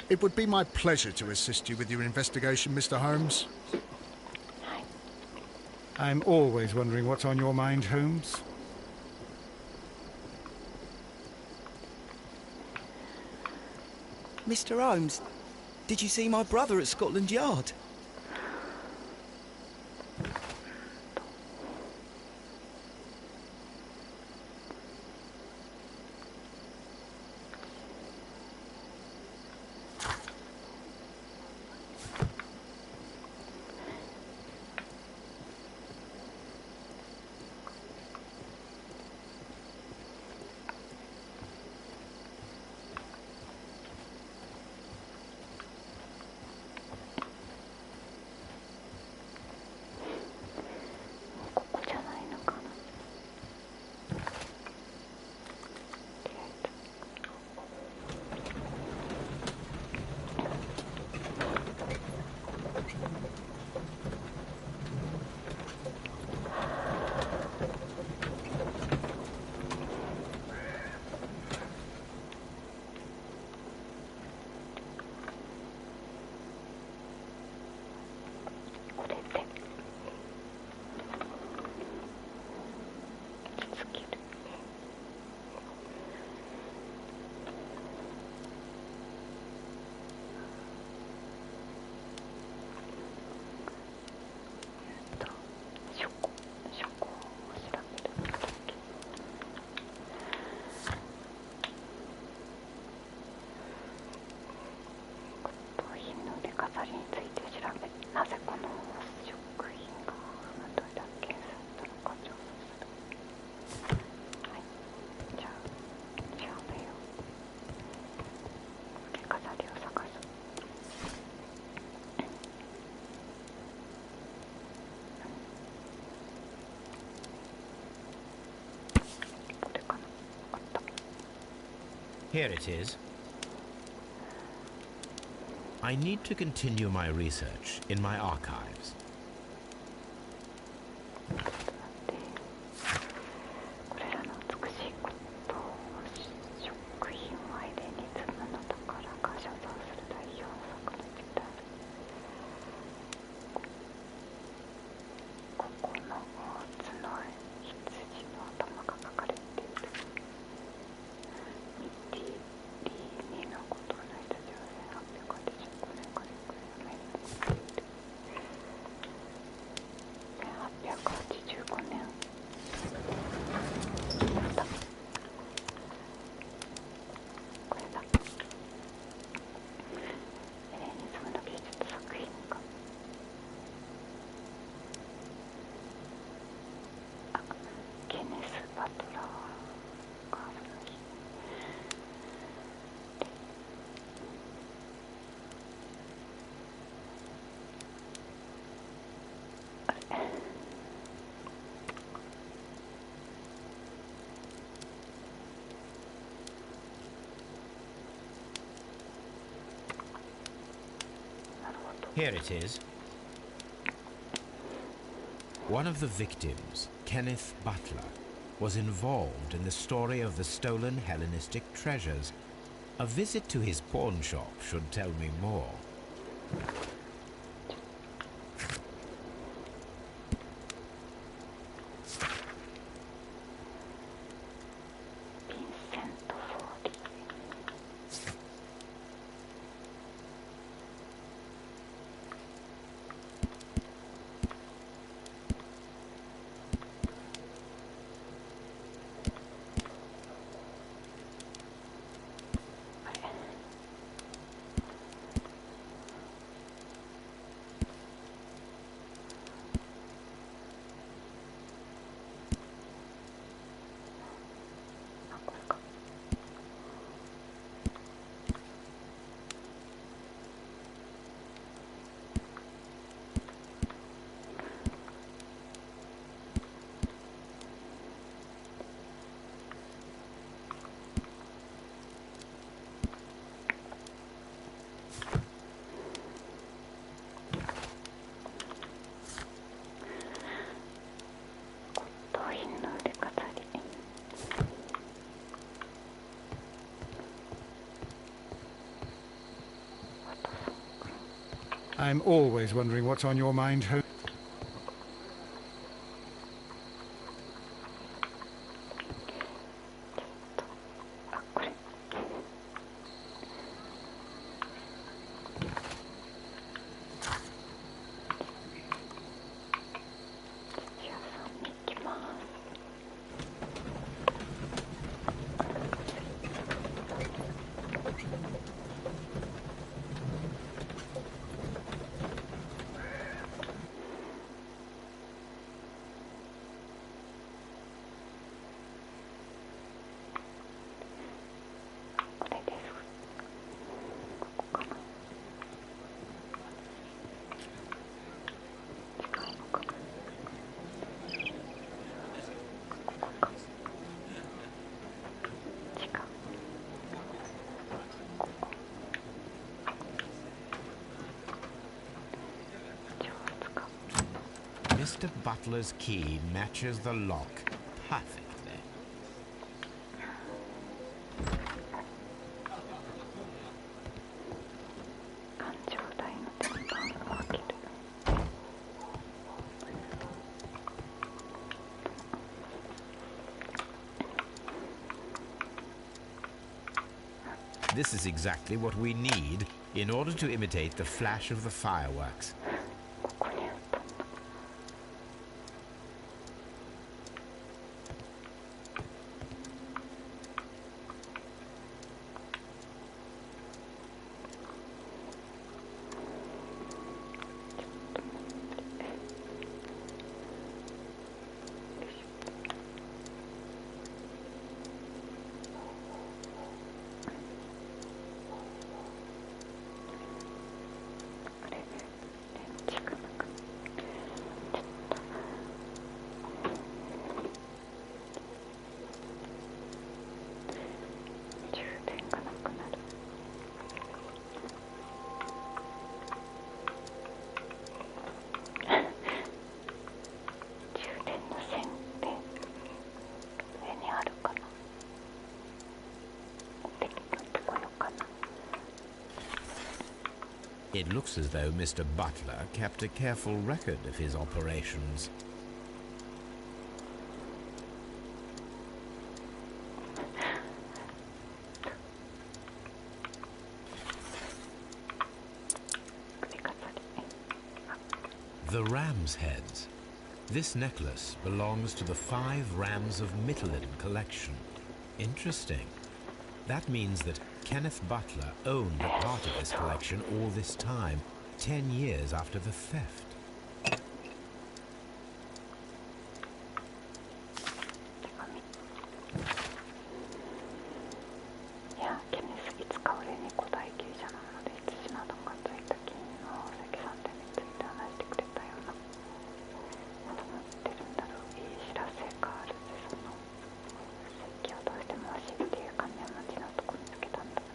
It would be my pleasure to assist you with your investigation, Mr. Holmes. I'm always wondering what's on your mind, Holmes. Mr. Holmes, did you see my brother at Scotland Yard? Here it is. I need to continue my research in my archives. これらの美しいことを食品をアイデンに積むのだからが所蔵する代表作のうちである。ここの大津の羊の頭が描かれている。ミッティ・リーニのことの羊は1885年から行方不明になっている。1885年。これだ。エレニズムの芸術作品が。ケネス・バトラーがその日。あれ。Here it is. One of the victims, Kenneth Butler, was involved in the story of the stolen Hellenistic treasures. A visit to his pawn shop should tell me more. I'm always wondering what's on your mind, Holmes. Mr. Butler's key matches the lock perfectly. This is exactly what we need in order to imitate the flash of the fireworks. It looks as though Mr. Butler kept a careful record of his operations. 'The ram's heads. This necklace belongs to the 5 Rams of Mittelin collection. Interesting. That means that Kenneth Butler owned a part of this collection all this time, 10 years after the theft. いや、ケネスいつか俺に古代芸者なので羊などがついた金の石産店について話してくれたようなまだ持ってるんだろう。いい知らせがあるぜ。その石器をどうしても欲しいっていう金を町のとこにつけたんだ。い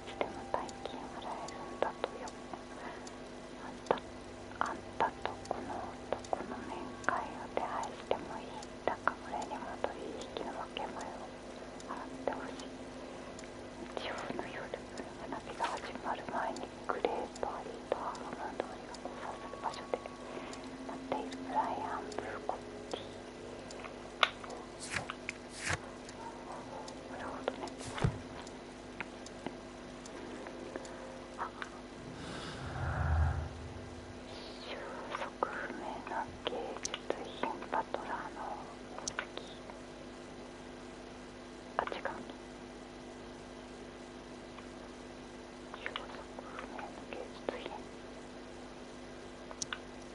つでも大金を払えるんだとよ。あんたとこの男の面会を手配してもいい。だが俺にも取引の分け前を払ってほしい。日曜の夜、花火が始まる前にグレートアリーとハーフムーン通りが交差する場所で待っているブライアン・ブーコッティ。なるほどね。収束不明な芸術品バトラーの好き。あ、違う。消息不明の芸術品。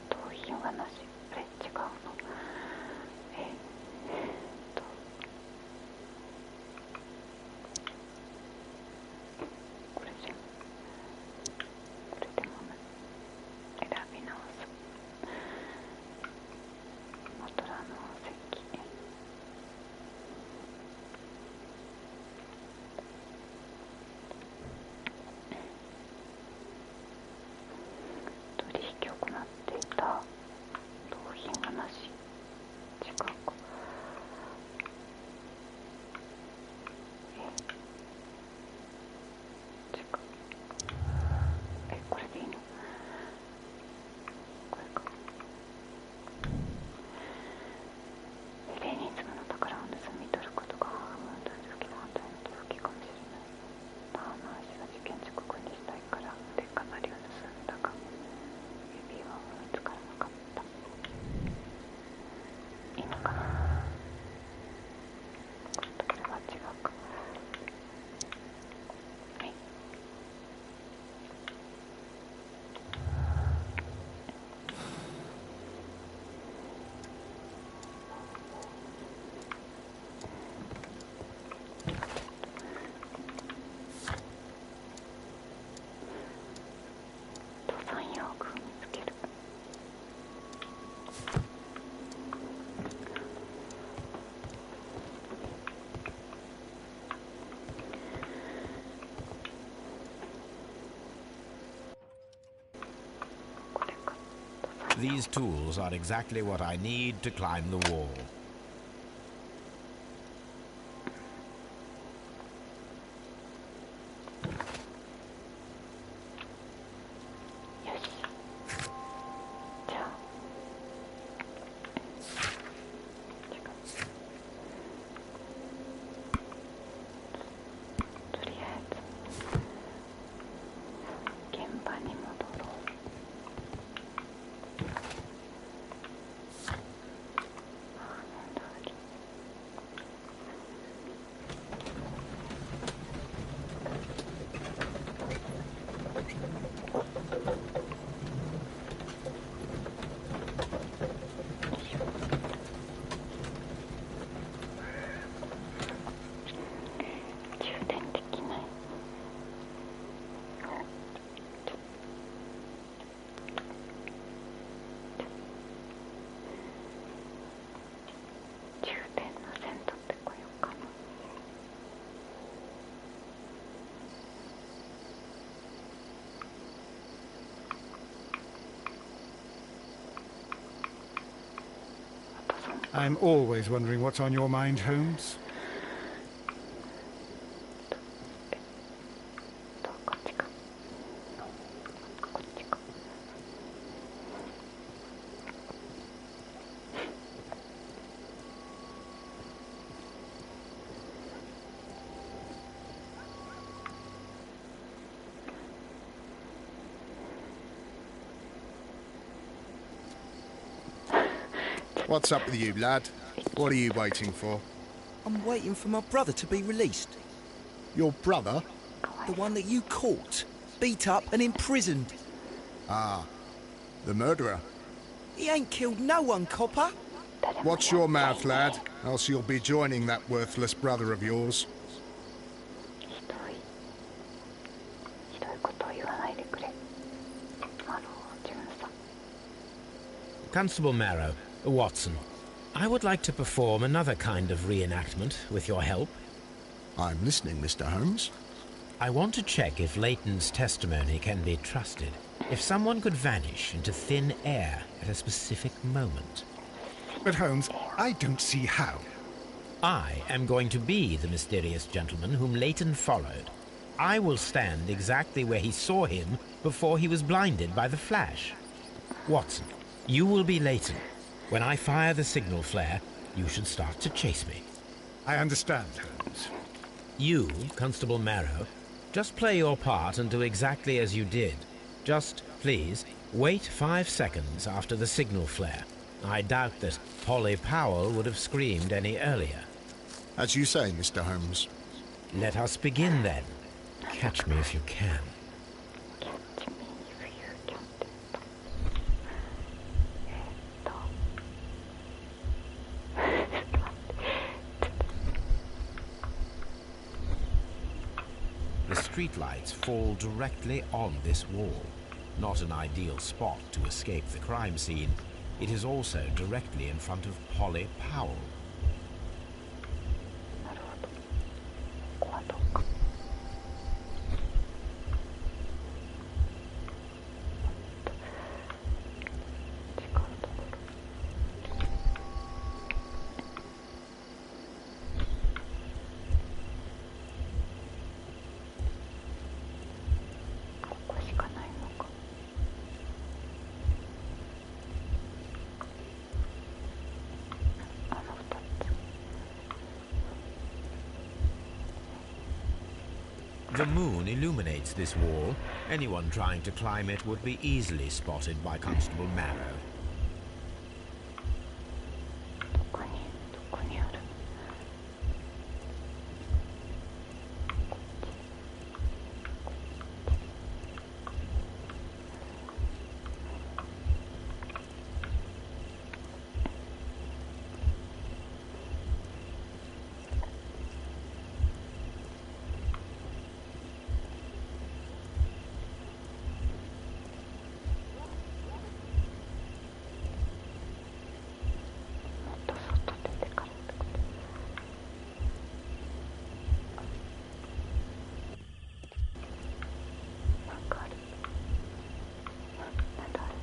盗品はなし。あれ違うの。これじゃん。これでもない。選び直す。マトラの石器。取引を行っていた。盗品がなし。違うか。違う。これでいいの？これか。レーニズムの宝を盗み取ることがハーフムーンという時の犯罪の動機かもしれない。ターナー氏が事件直後に死体からで飾りを盗んだが指輪は見つからなかった。いいのかな。これは違うか。はい。登山用具を見つける。これか。 These tools are exactly what I need to climb the wall. よし。じゃあ。違う。とりあえず現場に戻ろう。充電できない。充電の線取ってこようかな。あとその I'm always wondering what's on your mind, Holmes. どうこっちか。What's up with you, lad? What are you waiting for? I'm waiting for my brother to be released. Your brother? The one that you caught, beat up and imprisoned. Ah, the murderer. He ain't killed no one, copper. Watch your mouth, lad, else you'll be joining that worthless brother of yours. ひどいことを言わないでくれ。マロ巡査。 Constable Marrow, Watson, I would like to perform another kind of reenactment with your help. I'm listening, Mr. Holmes. I want to check if Leighton's testimony can be trusted. If someone could vanish into thin air at a specific moment. But Holmes, I don't see how. I am going to be the mysterious gentleman whom Leighton followed. I will stand exactly where he saw him before he was blinded by the flash. Watson, you will be Leighton. When I fire the signal flare, you should start to chase me. I understand, Holmes. You, Constable Marrow, just play your part and do exactly as you did. Just, please, wait 5 seconds after the signal flare. I doubt that Polly Powell would have screamed any earlier. As you say, Mr. Holmes. Let us begin then. Catch me if you can. Catch me if you can. The streetlights fall directly on this wall. Not an ideal spot to escape the crime scene. It is also directly in front of Polly Powell. なるほど。ここはどうか。違うところ。ここしかないのか。あの2つ。The moon illuminates this wall. Anyone trying to climb it would be easily spotted by Constable Marrow. どこにある？もっと外出てからってこと。なんかある。なんだあれ。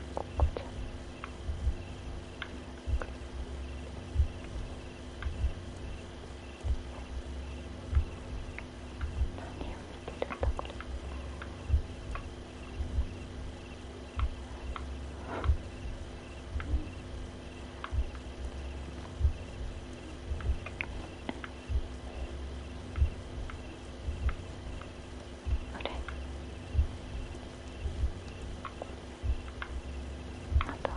ここじゃ。何を見てるんだこれ。あれ。なんだ。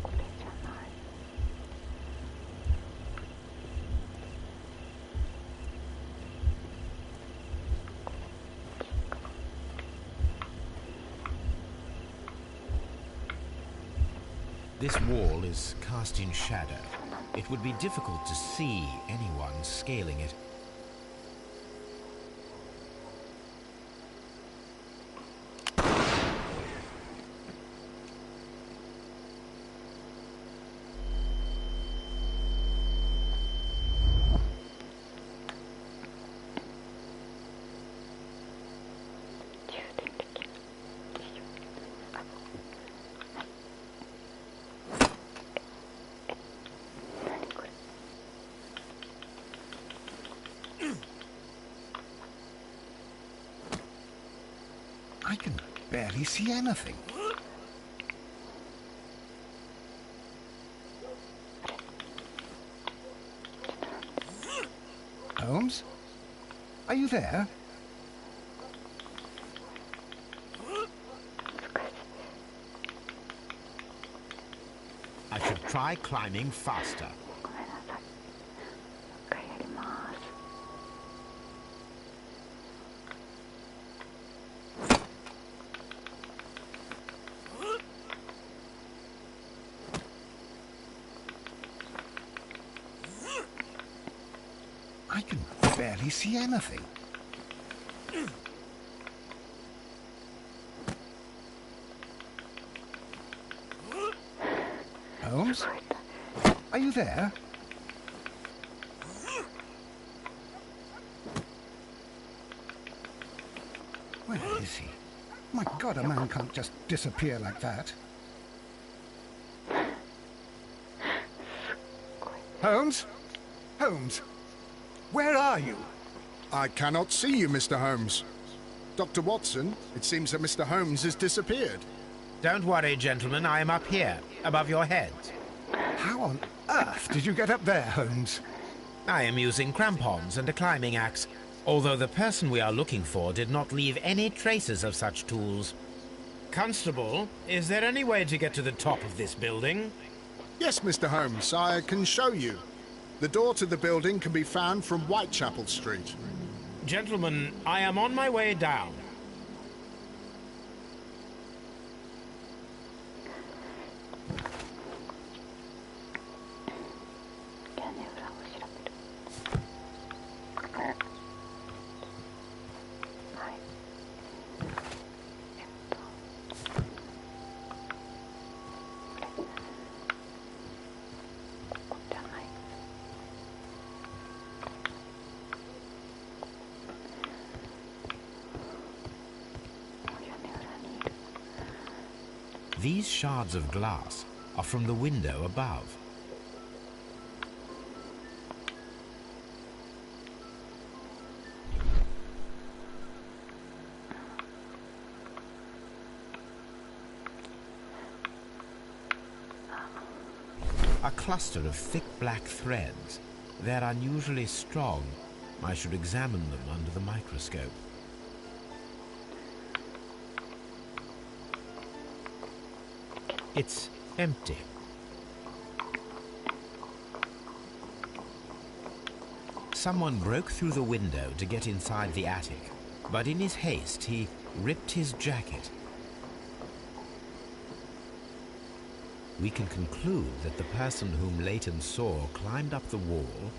これじゃない。This wall is cast in shadow. It would be difficult to see anyone scaling it. barely see anything. Holmes? Are you there? I should try climbing faster. ごめんなさい。もう一回やります。I can barely see anything. Holmes? Are you there? Where is he? My God, a man can't just disappear like that. Holmes? Holmes? Where are you? I cannot see you, Mr. Holmes. Dr. Watson, it seems that Mr. Holmes has disappeared. Don't worry, gentlemen, I am up here, above your heads. How on earth did you get up there, Holmes? I am using crampons and a climbing axe, although the person we are looking for did not leave any traces of such tools. Constable, is there any way to get to the top of this building? Yes, Mr. Holmes, I can show you. The door to the building can be found from Whitechapel Street. Gentlemen, I am on my way down. 屋根裏を調べる。はい。ここじゃない。屋根裏にいる。These shards of glass are from the window above. A cluster of thick black threads. They're unusually strong. I should examine them under the microscope. It's empty. Someone broke through the window to get inside the attic, but in his haste he ripped his jacket. We can conclude that the person whom Leighton saw climbed up the wall,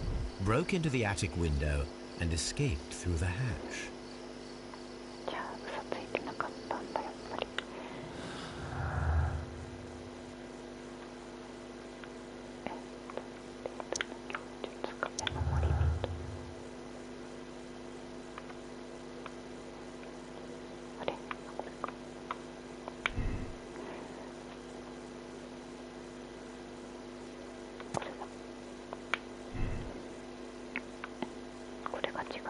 broke into the attic window, and escaped through the hatch. じゃあ嘘ついてなかったんだやっぱり。術壁の森人。あれ？これか。これだ。これが違うぞ。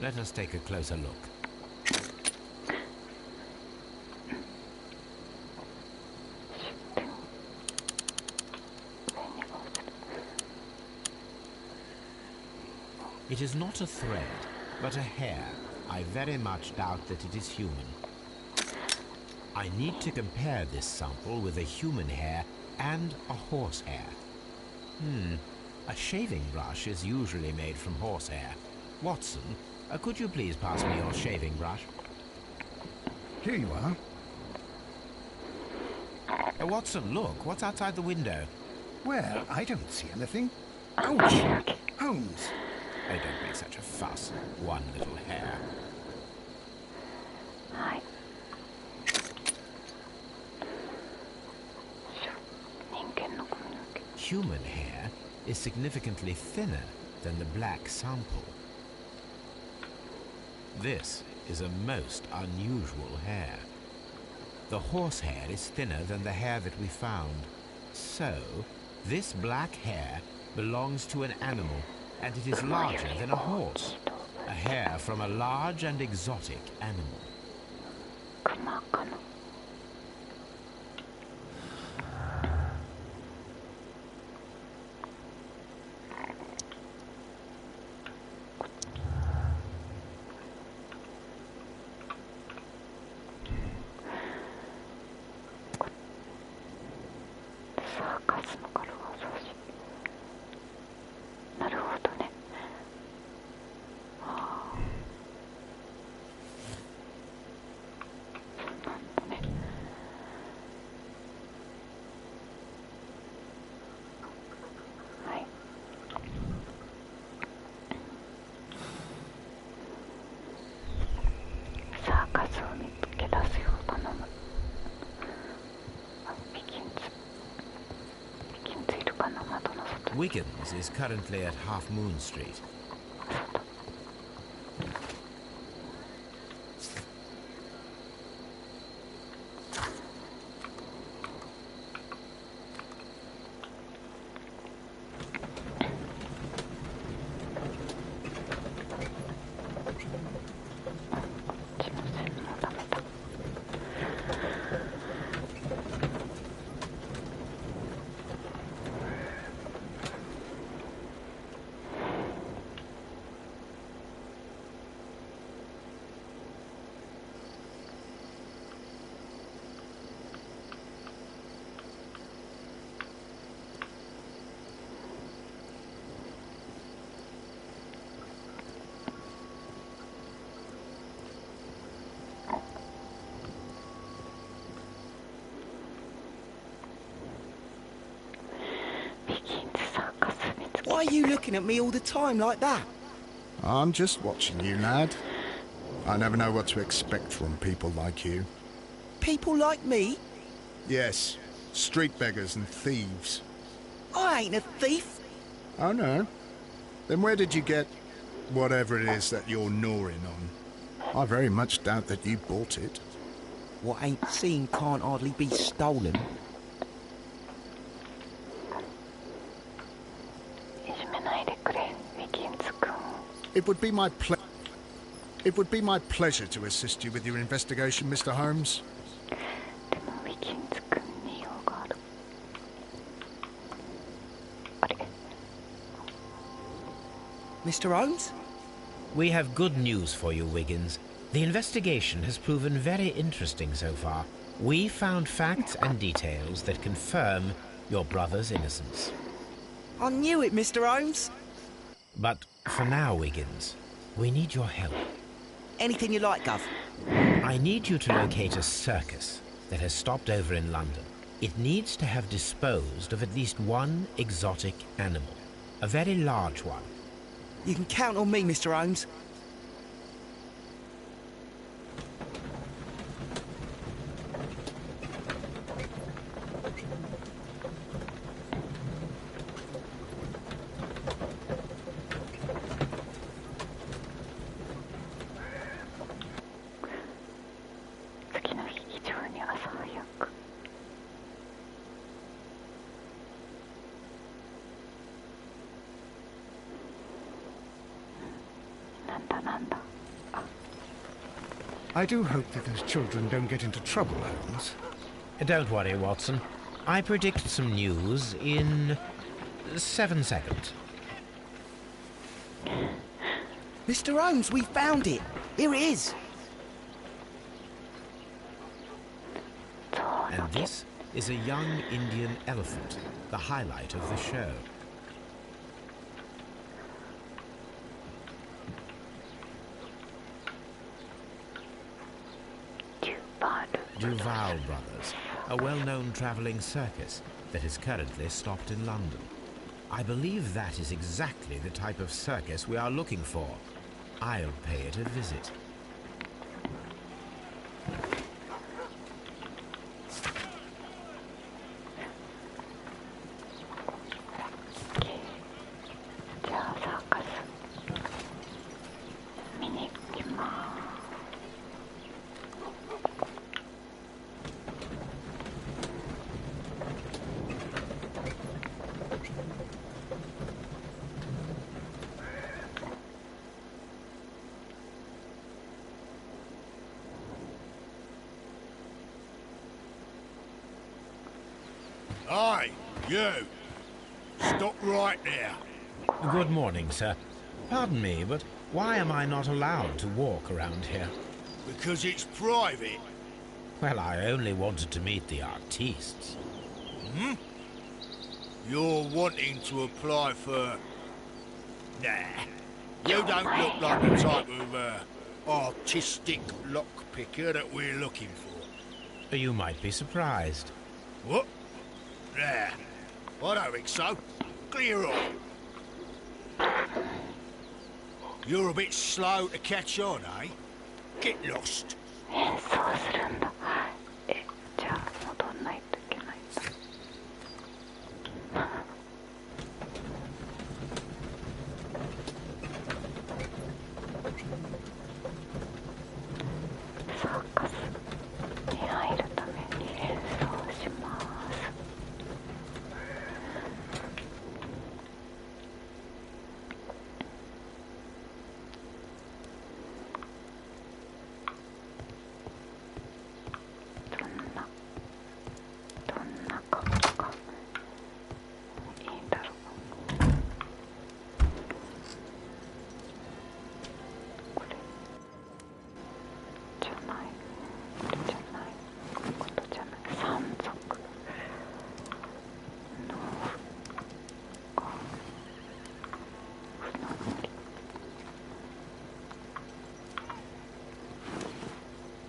Let us take a closer look. It is not a thread, but a hair. I very much doubt that it is human. I need to compare this sample with a human hair and a horse hair. A shaving brush is usually made from horsehair. Watson, could you please pass me your shaving brush? Here you are. Watson, look, what's outside the window? Where? I don't see anything. Ouch! Holmes! Oh, don't make such a fuss. One little hair. Hi. Human hair is significantly thinner than the black sample. This is a most unusual hair. The horse hair is thinner than the hair that we found. So, this black hair belongs to an animal, and it is larger than a horse. A hair from a large and exotic animal. Wiggins is currently at Half Moon Street. Why are you looking at me all the time like that? I'm just watching you, lad. I never know what to expect from people like you. People like me? Yes, street beggars and thieves. I ain't a thief. Oh, no? Then where did you get whatever it is that you're gnawing on? I very much doubt that you bought it. What ain't seen can't hardly be stolen. It would be my pleasure to assist you with your investigation, Mr. Holmes. Mr. Holmes? We have good news for you, Wiggins. The investigation has proven very interesting so far. We found facts and details that confirm your brother's innocence. I knew it, Mr. Holmes. But for now, Wiggins, we need your help. Anything you like, Gov. I need you to locate a circus that has stopped over in London. It needs to have disposed of at least one exotic animal. A very large one. You can count on me, Mr. Holmes. I do hope that those children don't get into trouble, Holmes. Don't worry, Watson. I predict some news in 7 seconds. Mr. Holmes, we found it. Here it is. And this is a young Indian elephant, the highlight of the show. Duval Brothers, a well-known travelling circus that is currently stopped in London. I believe that is exactly the type of circus we are looking for. I'll pay it a visit. Aye, you. Stop right there. Good morning, sir. Pardon me, but why am I not allowed to walk around here? Because it's private. Well, I only wanted to meet the artistes. Hmm? You're wanting to apply for... Nah. You don't look like the type of, artistic lockpicker that we're looking for. You might be surprised. What? Nah. I don't think so. Clear off. You're a bit slow to catch on, eh? Get lost. そうするんだ。じゃあ戻んないといけないんだ。サーカスに入るために演奏します。どんな顔がいいんだろう。これじゃない、これじゃない、こういうことじゃない。山賊のが船乗り。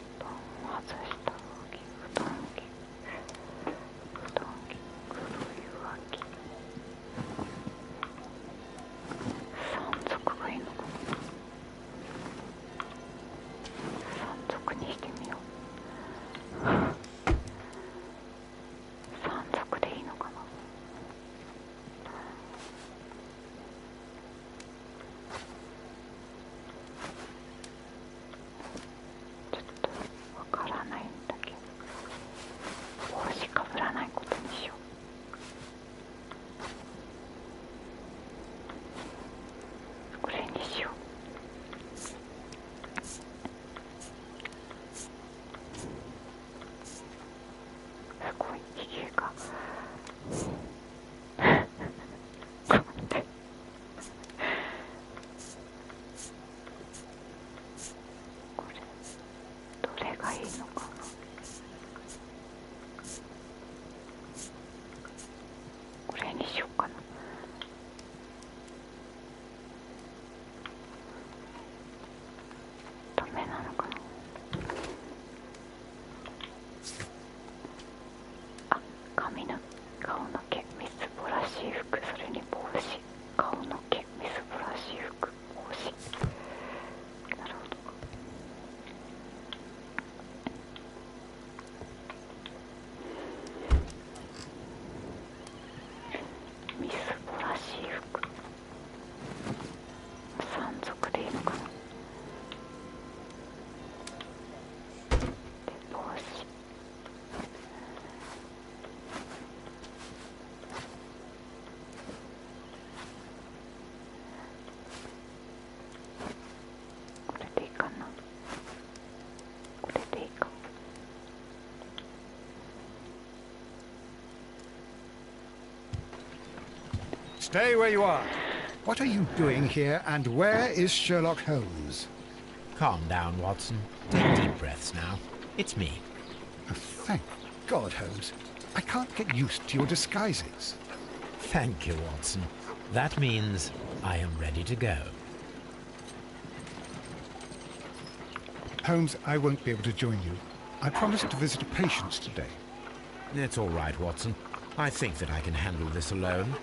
布団を外した上着、布団着、黒い上着。山賊がいいのかな。山賊にしてみよう。山賊でいいのかな。ちょっとわからないんだけど、帽子かぶらないことにしよう。これにしよう。すごいひげがこんでこれどれがいいのかな。これにしようかな。ダメなのかな。あ、髪の顔の毛みすぼらしい服、それに帽子。顔の毛みすぼらしい服、帽子。なるほど。みすぼらしい服。山賊でいいのかな。で帽子。Stay where you are. What are you doing here, and where is Sherlock Holmes? Calm down, Watson. Take deep breaths now. It's me. Oh, thank God, Holmes. I can't get used to your disguises. Thank you, Watson. That means I am ready to go. Holmes, I won't be able to join you. I promised to visit a patient today. It's all right, Watson. I think that I can handle this alone.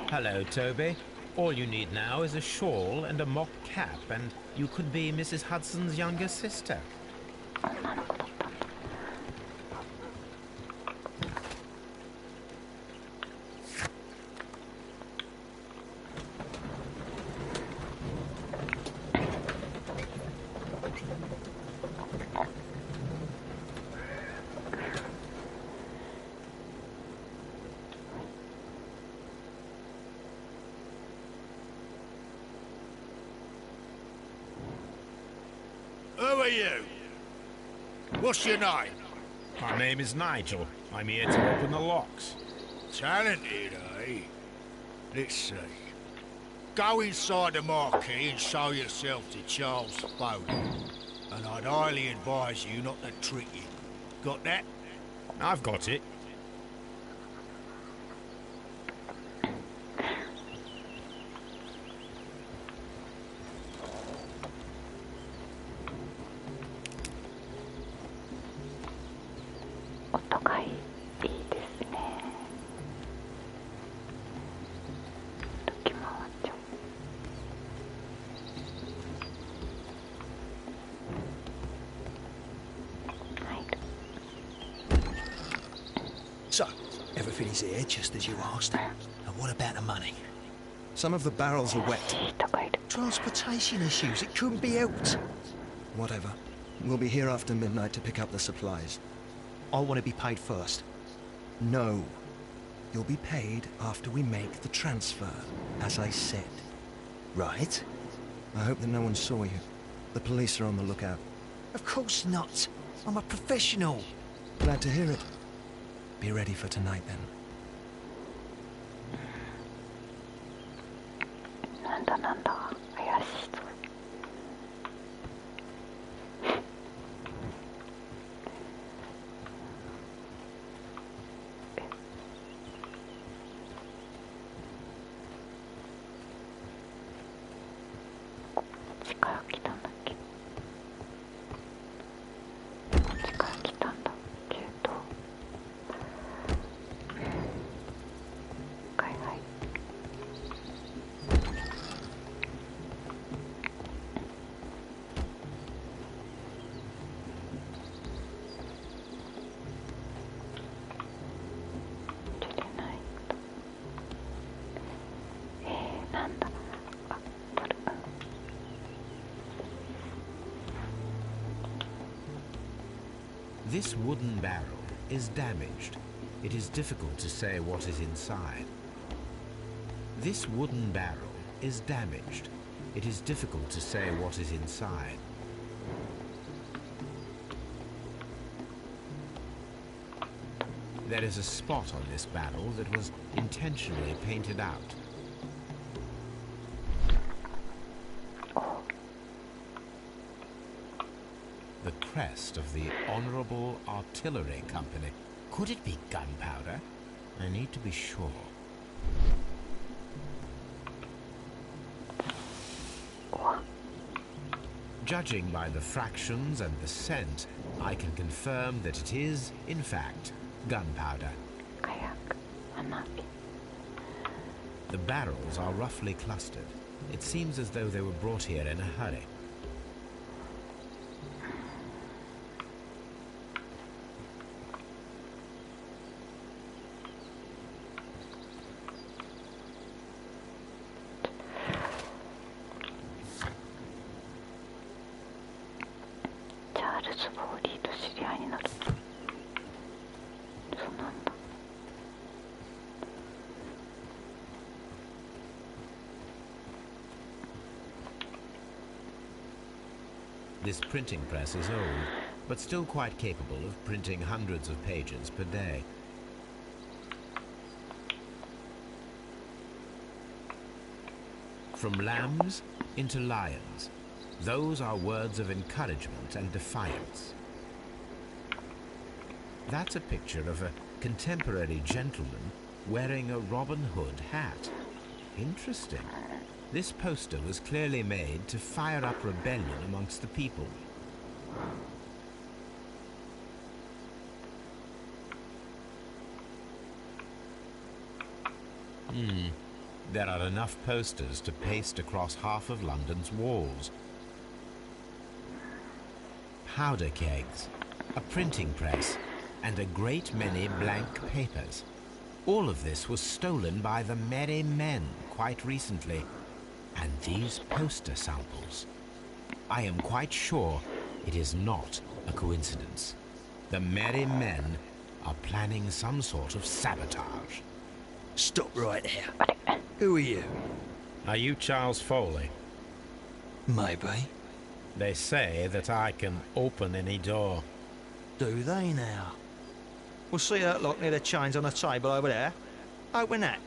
Hello, Toby. All you need now is a shawl and a mock cap, and you could be Mrs. Hudson's younger sister. Who are you? What's your name? My name is Nigel. I'm here to open the locks. Talented, eh? Let's see. Go inside the marquee and show yourself to Charles Foden. And I'd highly advise you not to trick you. Got that? I've got it. So, everything is here just as you asked. And what about the money? Some of the barrels are wet. Transportation issues, it couldn't be helped. Whatever. We'll be here after midnight to pick up the supplies. I want to be paid first. No. You'll be paid after we make the transfer, as I said. Right? I hope that no one saw you. The police are on the lookout. Of course not. I'm a professional. Glad to hear it. Be ready for tonight, then. なんだ怪しいぞ。こっちから来たんだっけ。こっちから来たんだけど。はいはい。なんだ。あ、取る。This wooden barrel is damaged. It is difficult to say what is inside. This wooden barrel is damaged. It is difficult to say what is inside. There is a spot on this barrel that was intentionally painted out. The crest of the Honourable Artillery Company. Could it be gunpowder? I need to be sure. Judging by the fractions and the scent, I can confirm that it is, in fact, gunpowder. The barrels are roughly clustered. It seems as though they were brought here in a hurry. This printing press is old, but still quite capable of printing hundreds of pages per day. From lambs into lions. Those are words of encouragement and defiance. That's a picture of a contemporary gentleman wearing a Robin Hood hat. Interesting. This poster was clearly made to fire up rebellion amongst the people. There are enough posters to paste across half of London's walls. Powder kegs, a printing press, and a great many blank papers. All of this was stolen by the Merry Men quite recently. And these poster samples. I am quite sure it is not a coincidence. The Merry Men are planning some sort of sabotage. Stop right there. Who are you? Are you Charles Foley? Maybe. They say that I can open any door. Do they now? We'll see that lock near the chains on the table over there. Open that.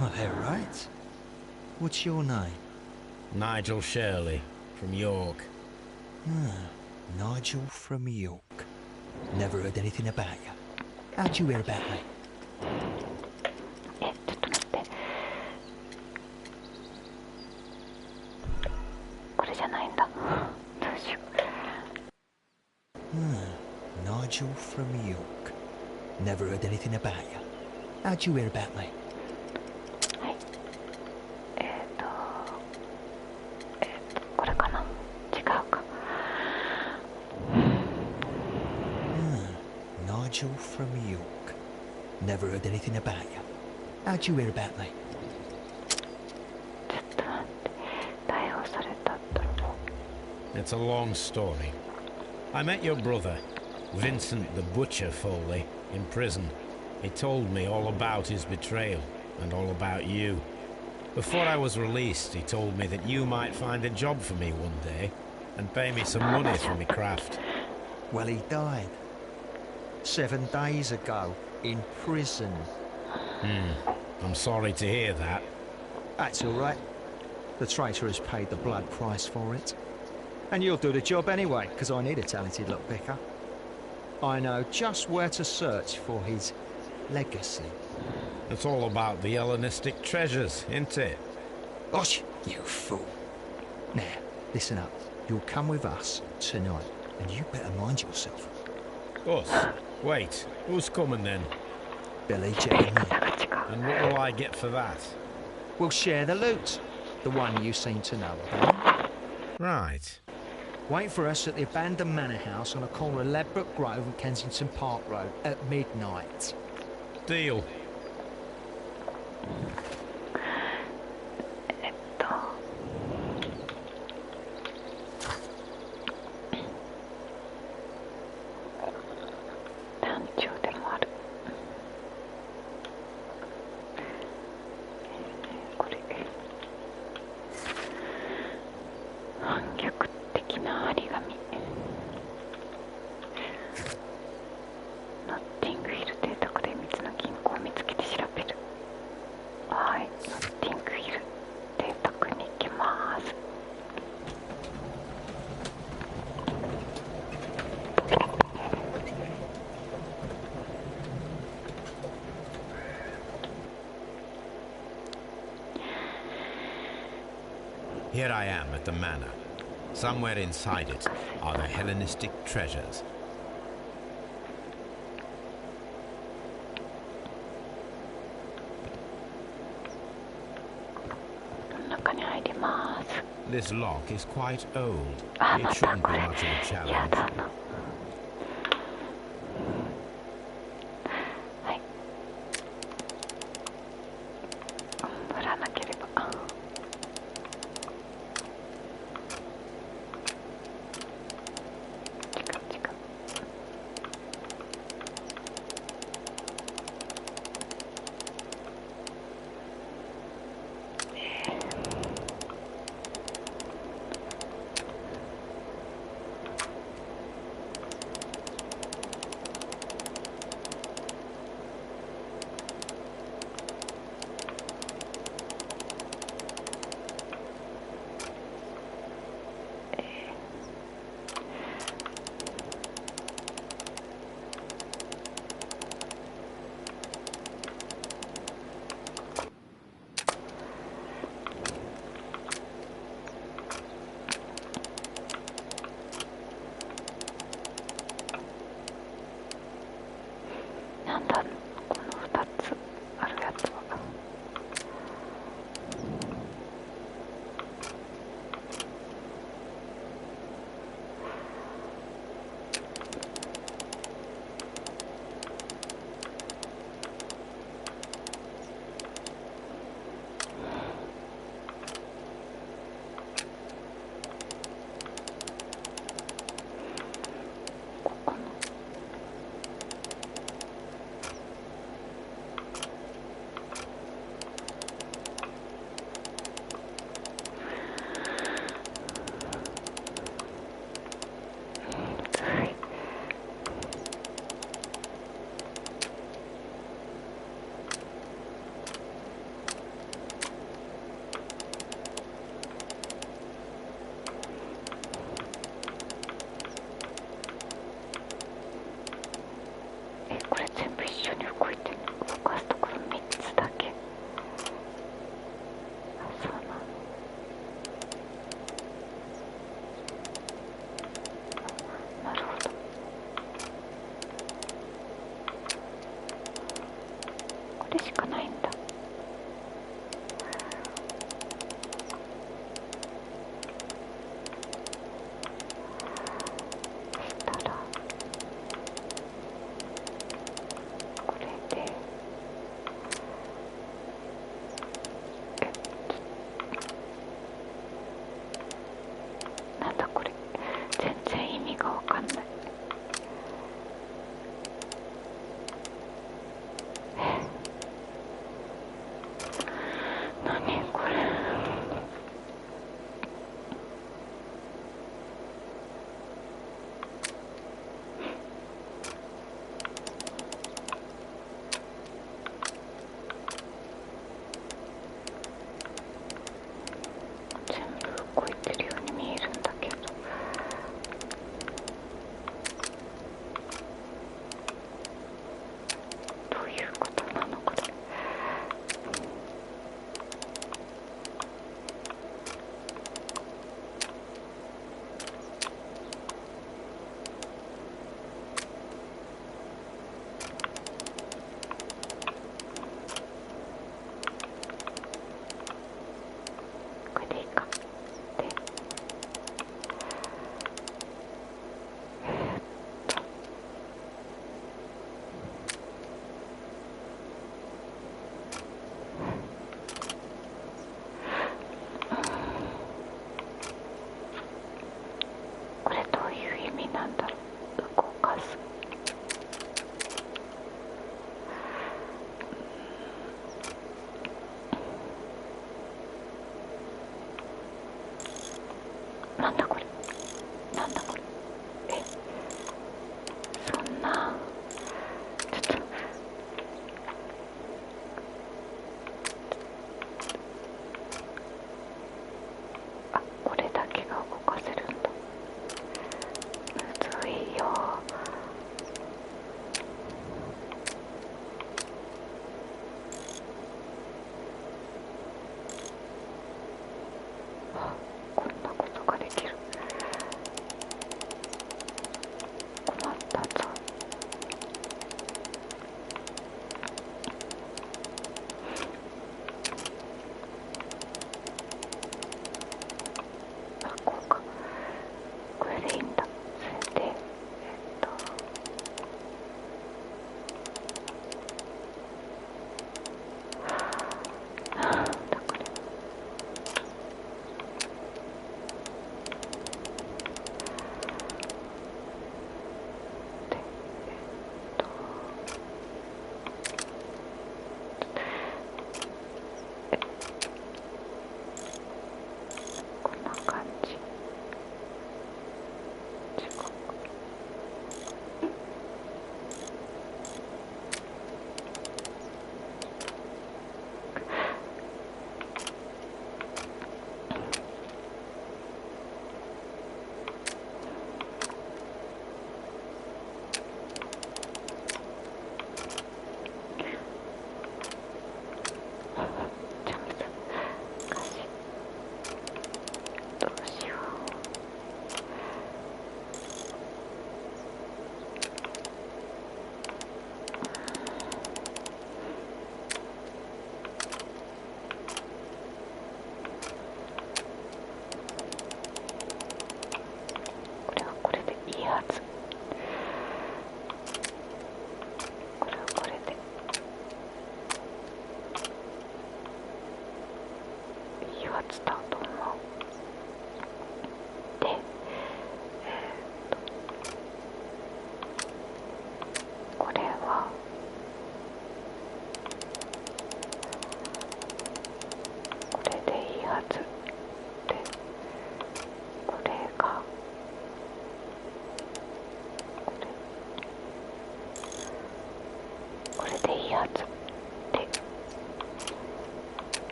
Well, they're right. What's your name? Nigel Shirley, from York. Nigel from York. Never heard anything about you. How'd you hear about me? ちょっと待って。これじゃないんだ。どうしよう。Nigel from York. Never heard anything about you. How'd you hear about me? はい。これかな。違うか。Nigel from York. Never heard anything about you. How'd you hear about me? ちょっと待って。逮捕されたと。It's a long story. I met your brother, Vincent the Butcher Foley, in prison. He told me all about his betrayal and all about you. Before I was released, he told me that you might find a job for me one day and pay me some money for my craft. Well, he died 7 days ago in prison. I'm sorry to hear that. That's all right. The traitor has paid the blood price for it. And you'll do the job anyway, because I need a talented lockpicker. I know just where to search for his legacy. It's all about the Hellenistic treasures, isn't it? Gosh, you fool. Now, listen up. You'll come with us tonight, and you better mind yourself. Us? Wait, who's coming then? Billy Jean. And what will I get for that? We'll share the loot. The one you seem to know about. Right. Wait for us at the abandoned manor house on the corner of Ladbroke Grove and Kensington Park Road at midnight. Deal. 団長でもある。これ反逆的な張り紙。ノッティングヒル邸宅で秘密の銀行を見つけて調べる。はい、ノッティングヒル邸宅に行きます。Here I am at the manor. Somewhere inside it are the Hellenistic treasures. 中に入ります。 This lock is quite old. あ、 It また shouldn't こ be れ。 much of a や challenge. だな。はい。振らなければ。違う違う。でしかないんだ。そしたらこれでなんだこれ、全然意味がわかんない。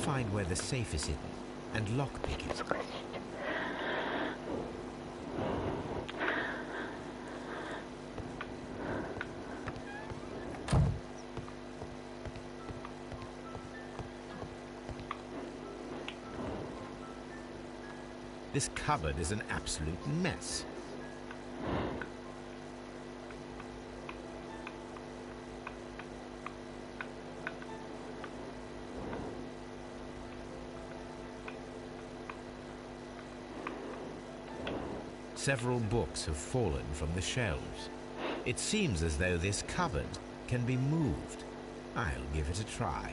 find where the safe is hidden and lockpick it. 難しい。This cupboard is an absolute mess. Several books have fallen from the shelves. It seems as though this cupboard can be moved. I'll give it a try.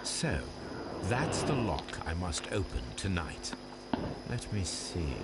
So, that's the lock I must open tonight. Let me see.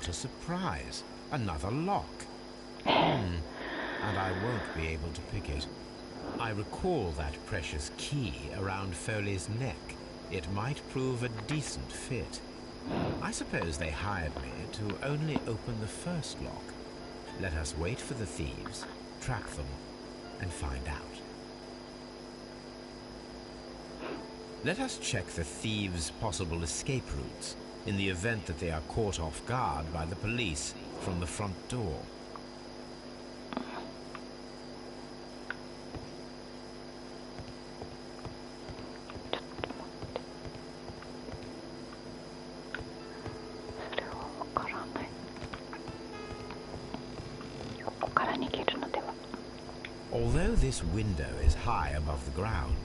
A surprise. Another lock. And I won't be able to pick it. I recall that precious key around Foley's neck. It might prove a decent fit. I suppose they hired me to only open the first lock. Let us wait for the thieves, track them, and find out. Let us check the thieves' possible escape routes in the event that they are caught off guard by the police from the front door. Although this window is high above the ground,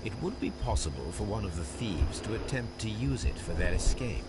it would be possible for one of the thieves to attempt to use it for their escape.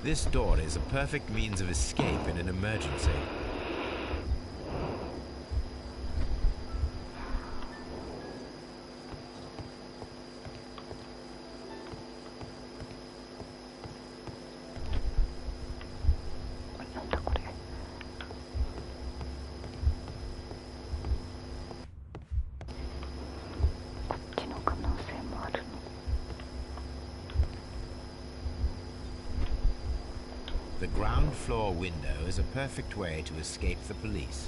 This door is a perfect means of escape in an emergency. The ground floor window is a perfect way to escape the police.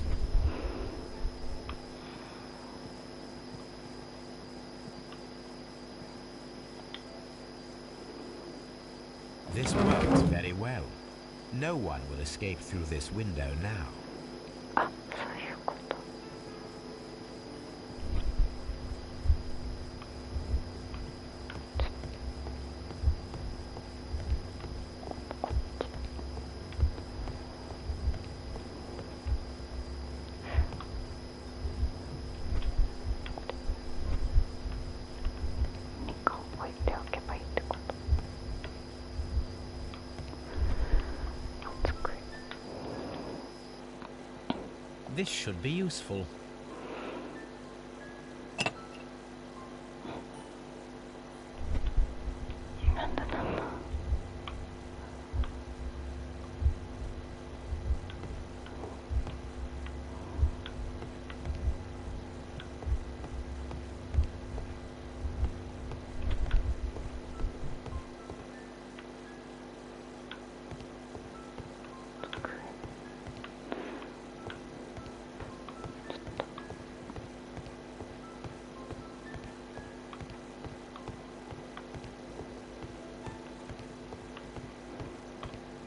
This works very well. No one will escape through this window now. あ、そういうこと。何か置いておけばいいってこと。机。This should be useful. なんだなんだ。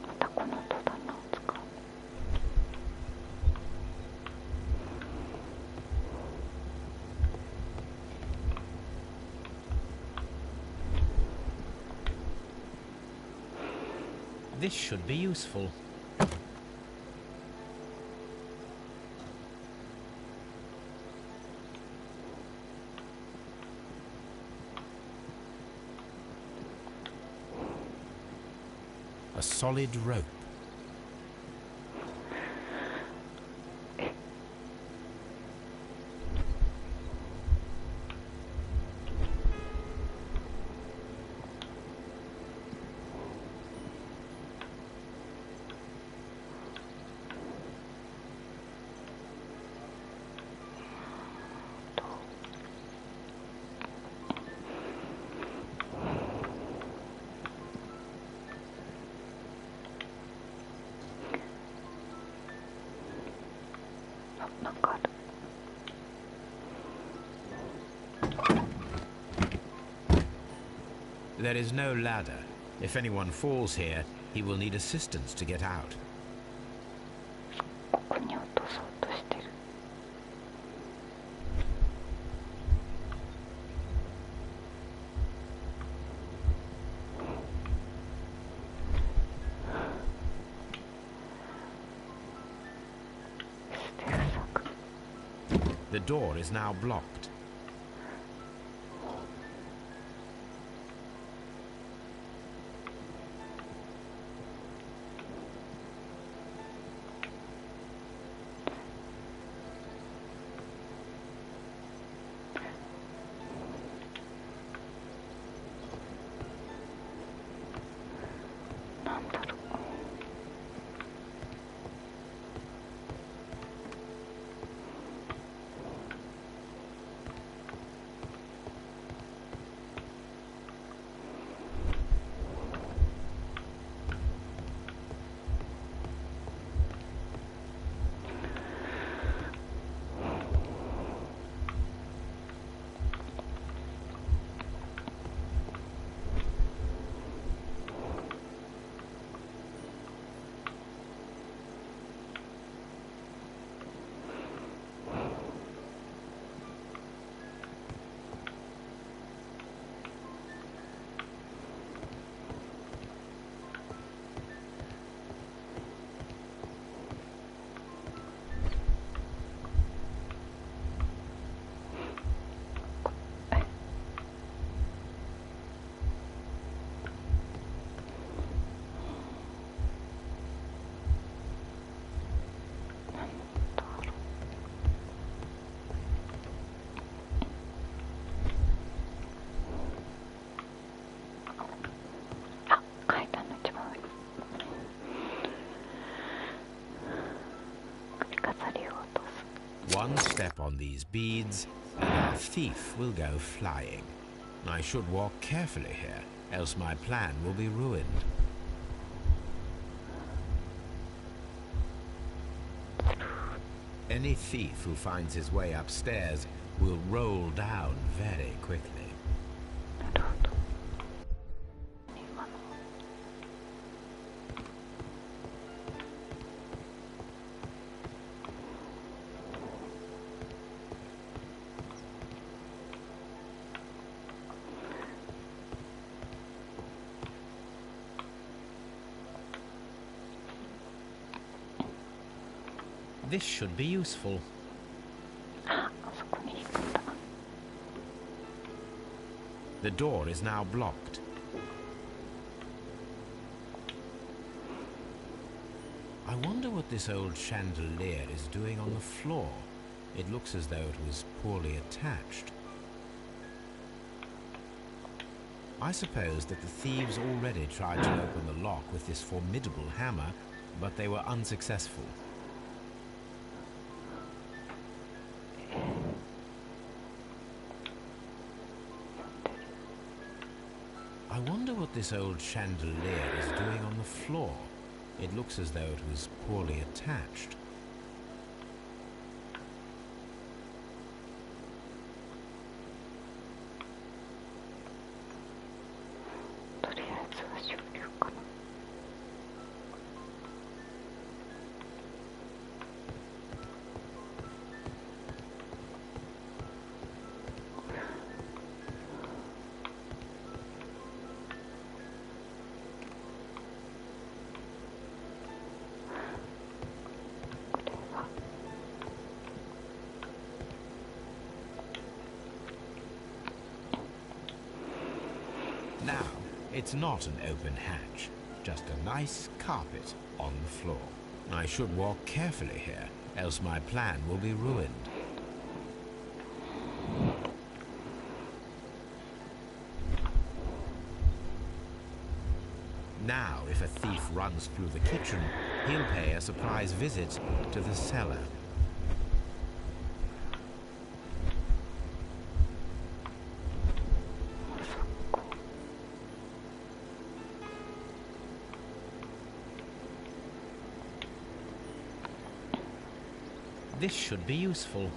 またこの戸棚を使う。This should be useful. A solid rope. There is no ladder. If anyone falls here, he will need assistance to get out. ここに落とそうとしてる。捨て塞ぐ。The door is now blocked. One step on these beads, and our thief will go flying. I should walk carefully here, else my plan will be ruined. Any thief who finds his way upstairs will roll down very quickly. This should be useful. The door is now blocked. I wonder what this old chandelier is doing on the floor. It looks as though it was poorly attached. I suppose that the thieves already tried to open the lock with this formidable hammer, but they were unsuccessful. I wonder what this old chandelier is doing on the floor. It looks as though it was poorly attached. Now, it's not an open hatch, just a nice carpet on the floor. I should walk carefully here, else my plan will be ruined. Now, if a thief runs through the kitchen, he'll pay a surprise visit to the cellar. This should be useful.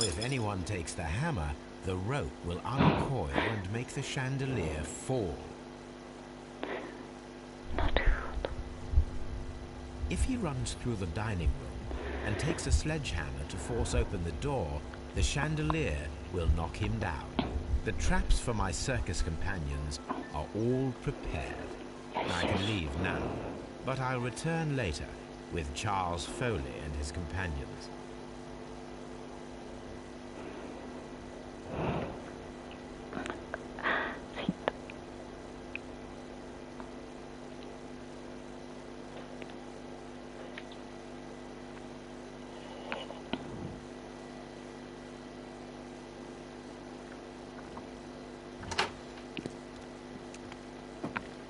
If anyone takes the hammer, the rope will uncoil and make the chandelier fall. If he runs through the dining room and takes a sledgehammer to force open the door, the chandelier will knock him down. The traps for my circus companions are all prepared. I can leave now, but I'll return later with Charles Foley and his companions.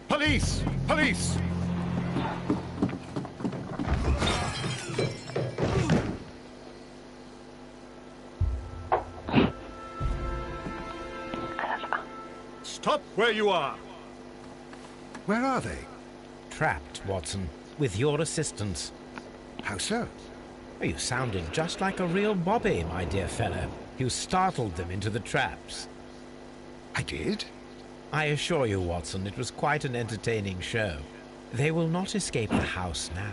Police! Police! Stop where you are! Where are they? Trapped, Watson, with your assistance. How so? You sounded just like a real bobby, my dear fellow. You startled them into the traps. I did? I assure you, Watson, it was quite an entertaining show. They will not escape the house now.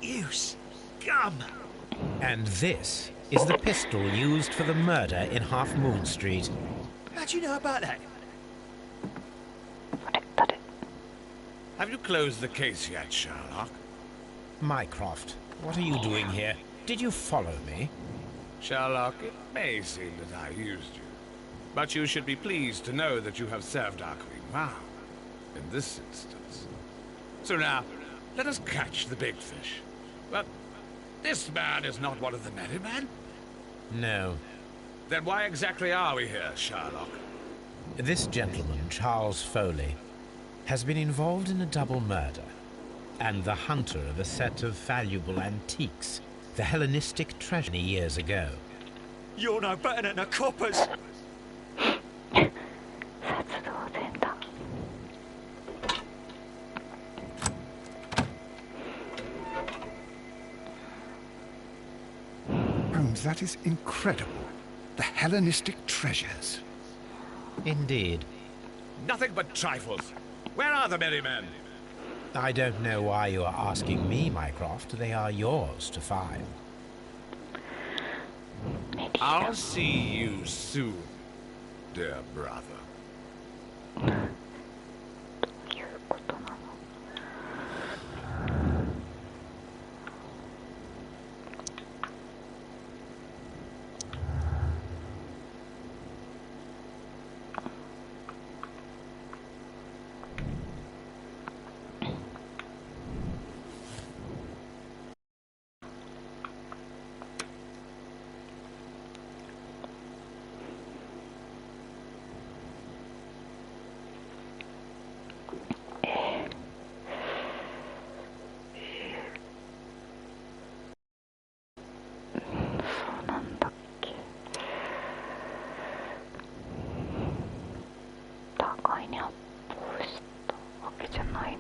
You scum! And this is the pistol used for the murder in Half Moon Street. How do you know about that? Have you closed the case yet, Sherlock? Mycroft, what are you doing here? Did you follow me? Sherlock, it may seem that I used you, but you should be pleased to know that you have served our queen well, in this instance. So now, let us catch the big fish. But this man is not one of the merry men? No. Then why exactly are we here, Sherlock? This gentleman, Charles Foley, has been involved in a double murder, and the hunter of a set of valuable antiques, the Hellenistic treasure years ago. You're no better than the coppers. 殺動前だ。 Holmes, that is incredible. The Hellenistic treasures. Indeed. Nothing but trifles. Where are the merry men? I don't know why you are asking me, Mycroft. They are yours to find. I'll see you soon, dear brother. どういうことなの？ そうなんだっけ。互いに発砲したわけじゃないの。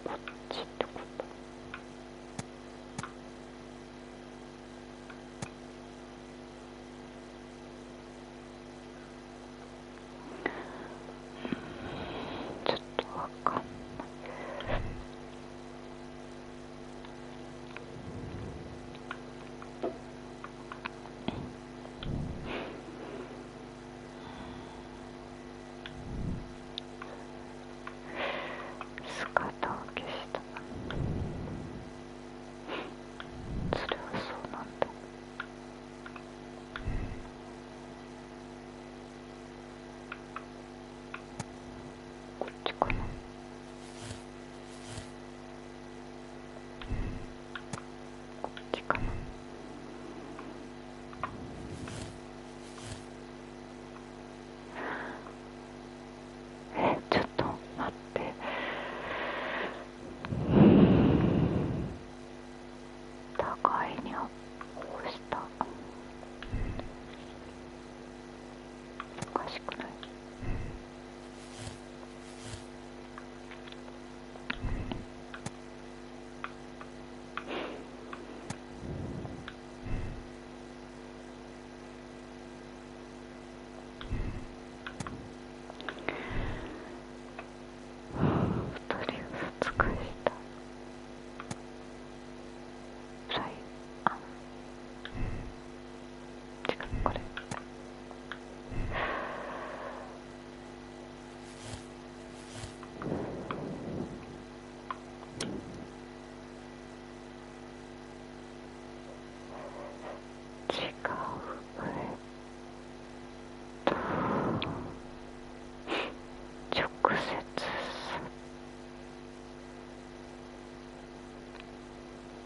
こっちってこと。ちょっとわかんない。 姿を消した。それはそうなんだ。こっちかな。こっちかな。ちょっと待って。 互いに発砲した。おかしくない？二人を殺害した。 これ。違う。直接。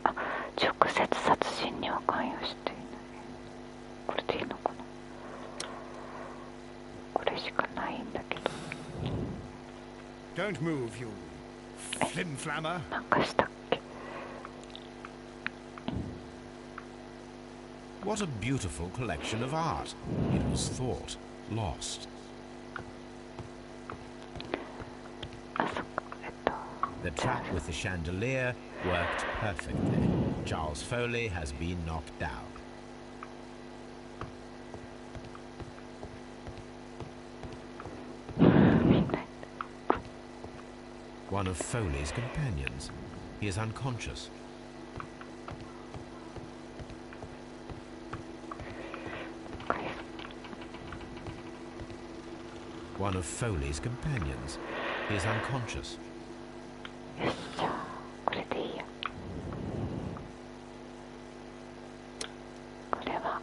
あ、直接殺人には関与していない。 これでいいのかな。これしかないんだけど。 Don't move, you flimflammer. なんかしたっけ。 What a beautiful collection of art. It was thought lost. あ、そっか。The trap with the chandelier worked perfectly. Charles Foley has been knocked down. One of Foley's companions. He is unconscious. One of Foley's companions. He is unconscious. よし、じゃあこれでいいや。これは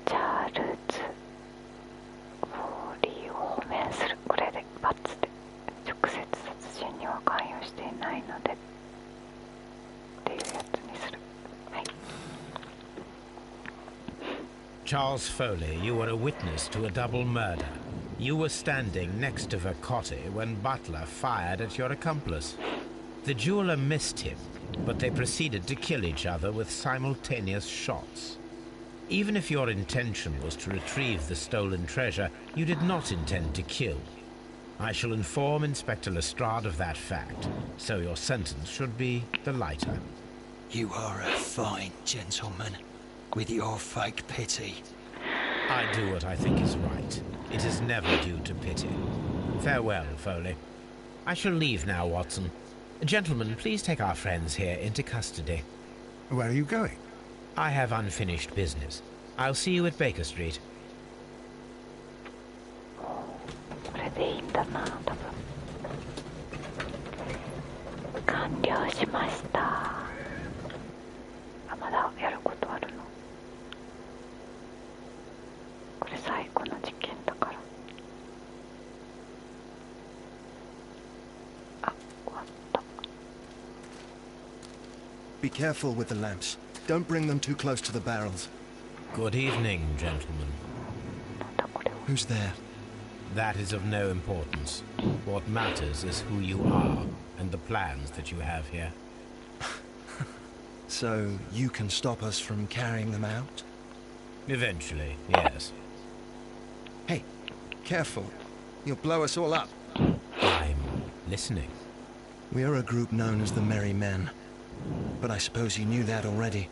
チャールズ・フォーリーを褒めする。これでバツで、直接殺人には関与していないのでっていうやつにする。はい。 Charles Foley, you were a witness to a double murder. You were standing next to Vercotti when Butler fired at your accomplice. The jeweler missed him, but they proceeded to kill each other with simultaneous shots. Even if your intention was to retrieve the stolen treasure, you did not intend to kill. I shall inform Inspector Lestrade of that fact, so your sentence should be the lighter. You are a fine gentleman, with your fake pity. I do what I think is right. It is never due to pity. Farewell, Foley. I shall leave now, Watson. Gentlemen, please take our friends here into custody. Where are you going? I have unfinished business. I'll see you at Baker Street. これでいいんだな、多分。完了しました。あ、まだやることあるの。これ最後の事件だから。あ、終わった。 Be careful with the lamps. Don't bring them too close to the barrels. Good evening, gentlemen. Who's there? That is of no importance. What matters is who you are and the plans that you have here. So you can stop us from carrying them out? Eventually, yes. Hey, careful. You'll blow us all up. I'm listening. We are a group known as the Merry Men. But I suppose you knew that already.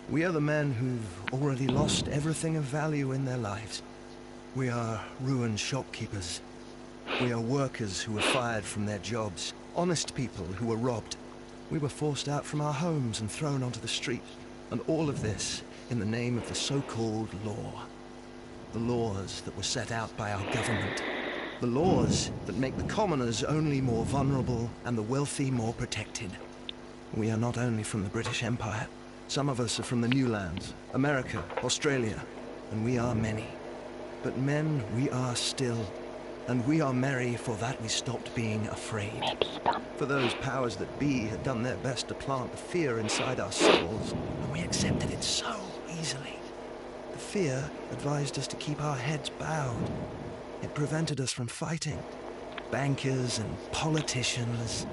We are the men who've already lost everything of value in their lives. We are ruined shopkeepers. We are workers who were fired from their jobs. Honest people who were robbed. We were forced out from our homes and thrown onto the street. And all of this in the name of the so-called law. The laws that were set out by our government. The laws that make the commoners only more vulnerable and the wealthy more protected. We are not only from the British Empire. Some of us are from the New Lands, America, Australia, and we are many. But men we are still, and we are merry for that we stopped being afraid. For those powers that be had done their best to plant the fear inside our souls, and we accepted it so easily. The fear advised us to keep our heads bowed. It prevented us from fighting. Bankers and politicians,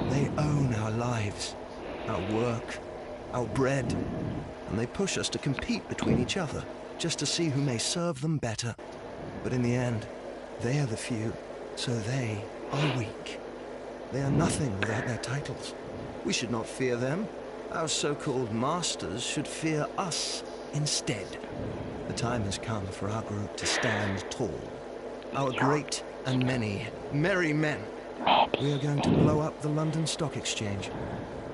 they own our lives, our work, our bread, and they push us to compete between each other, just to see who may serve them better. But in the end, they are the few, so they are weak. They are nothing without their titles. We should not fear them. Our so-called masters should fear us instead. The time has come for our group to stand tall. Our great and many merry men. We are going to blow up the London Stock Exchange.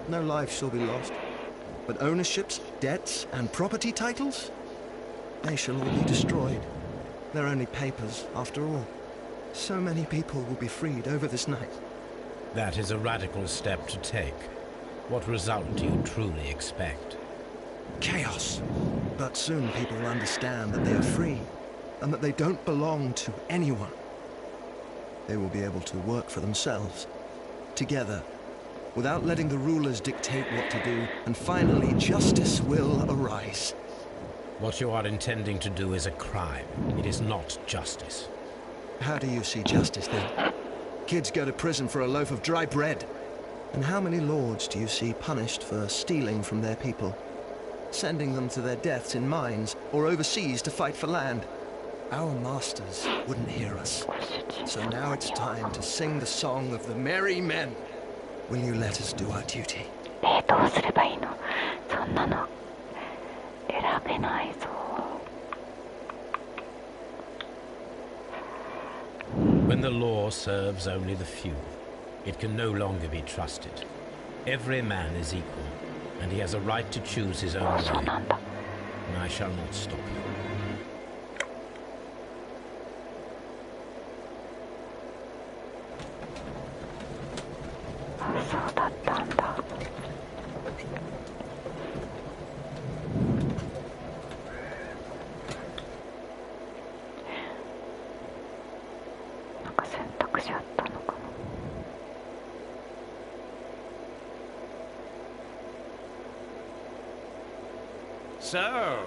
No life shall be lost. But ownerships, debts, and property titles? They shall all be destroyed. They're only papers, after all. So many people will be freed over this night. That is a radical step to take. What result do you truly expect? Chaos. But soon people will understand that they are free, and that they don't belong to anyone. They will be able to work for themselves, together, without letting the rulers dictate what to do, and finally justice will arise. What you are intending to do is a crime. It is not justice. How do you see justice, then? Kids go to prison for a loaf of dry bread. And how many lords do you see punished for stealing from their people? Sending them to their deaths in mines, or overseas to fight for land? Our masters wouldn't hear us. So now it's time to sing the song of the merry men. Will you let us do our duty? どうすればいいの？そんなの選べないぞ。When the law serves only the few, it can no longer be trusted. Every man is equal, and he has a right to choose his own way. And I shall not stop you. So,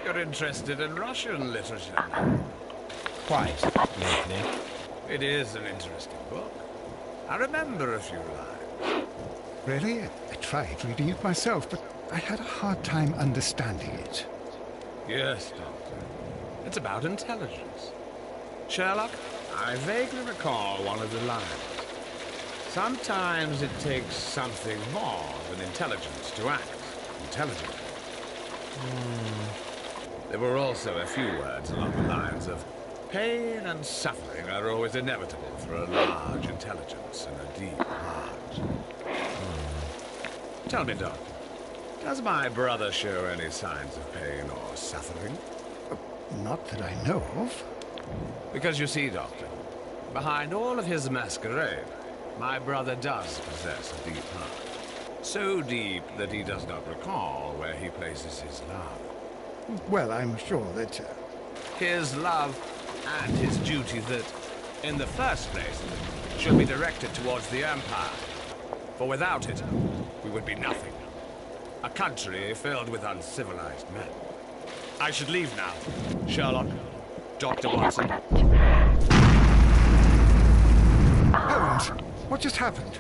you're interested in Russian literature now? Quite, lately. It is an interesting book. I remember a few lines. Really? I tried reading it myself, but I had a hard time understanding it. Yes, Doctor. It's about intelligence. Sherlock, I vaguely recall one of the lines. Sometimes it takes something more than intelligence to act intelligently. There were also a few words along the lines of pain and suffering are always inevitable for a large intelligence and a deep heart. Tell me, Doctor, does my brother show any signs of pain or suffering? Not that I know of. Because you see, Doctor, behind all of his masquerade, my brother does possess a deep heart. So deep that he does not recall where he places his love. Well, I'm sure that... His love and his duty that, in the first place, should be directed towards the Empire. For without it, we would be nothing. A country filled with uncivilized men. I should leave now. Sherlock, Dr. Watson. Holmes, what just happened?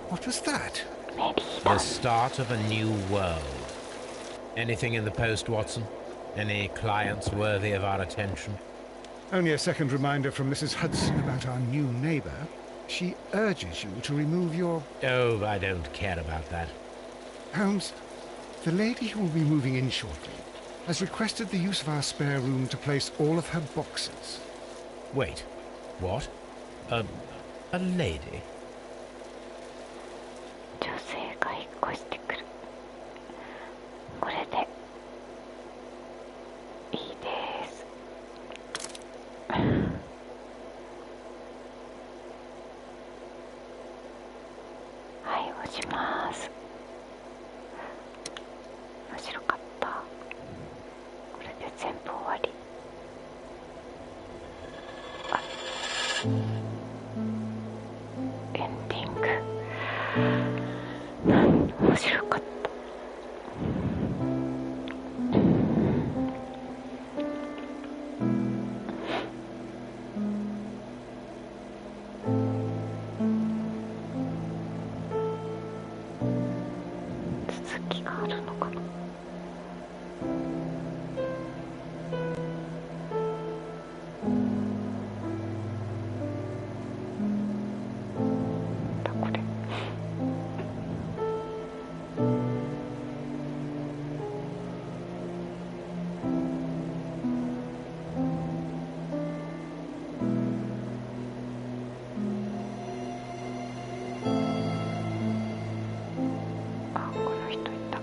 What was that? The start of a new world. Anything in the post, Watson? Any clients worthy of our attention? Only a second reminder from Mrs. Hudson about our new neighbour. She urges you to remove your... Oh, I don't care about that. Holmes, the lady who will be moving in shortly has requested the use of our spare room to place all of her boxes. Wait, what? A lady? 女性が引っ越してくる。これでいいです。はい、押します。面白かった。これで全部終わり。あ、エンディング。面白かった。続きがあるのかな。これ。あ、この人いた。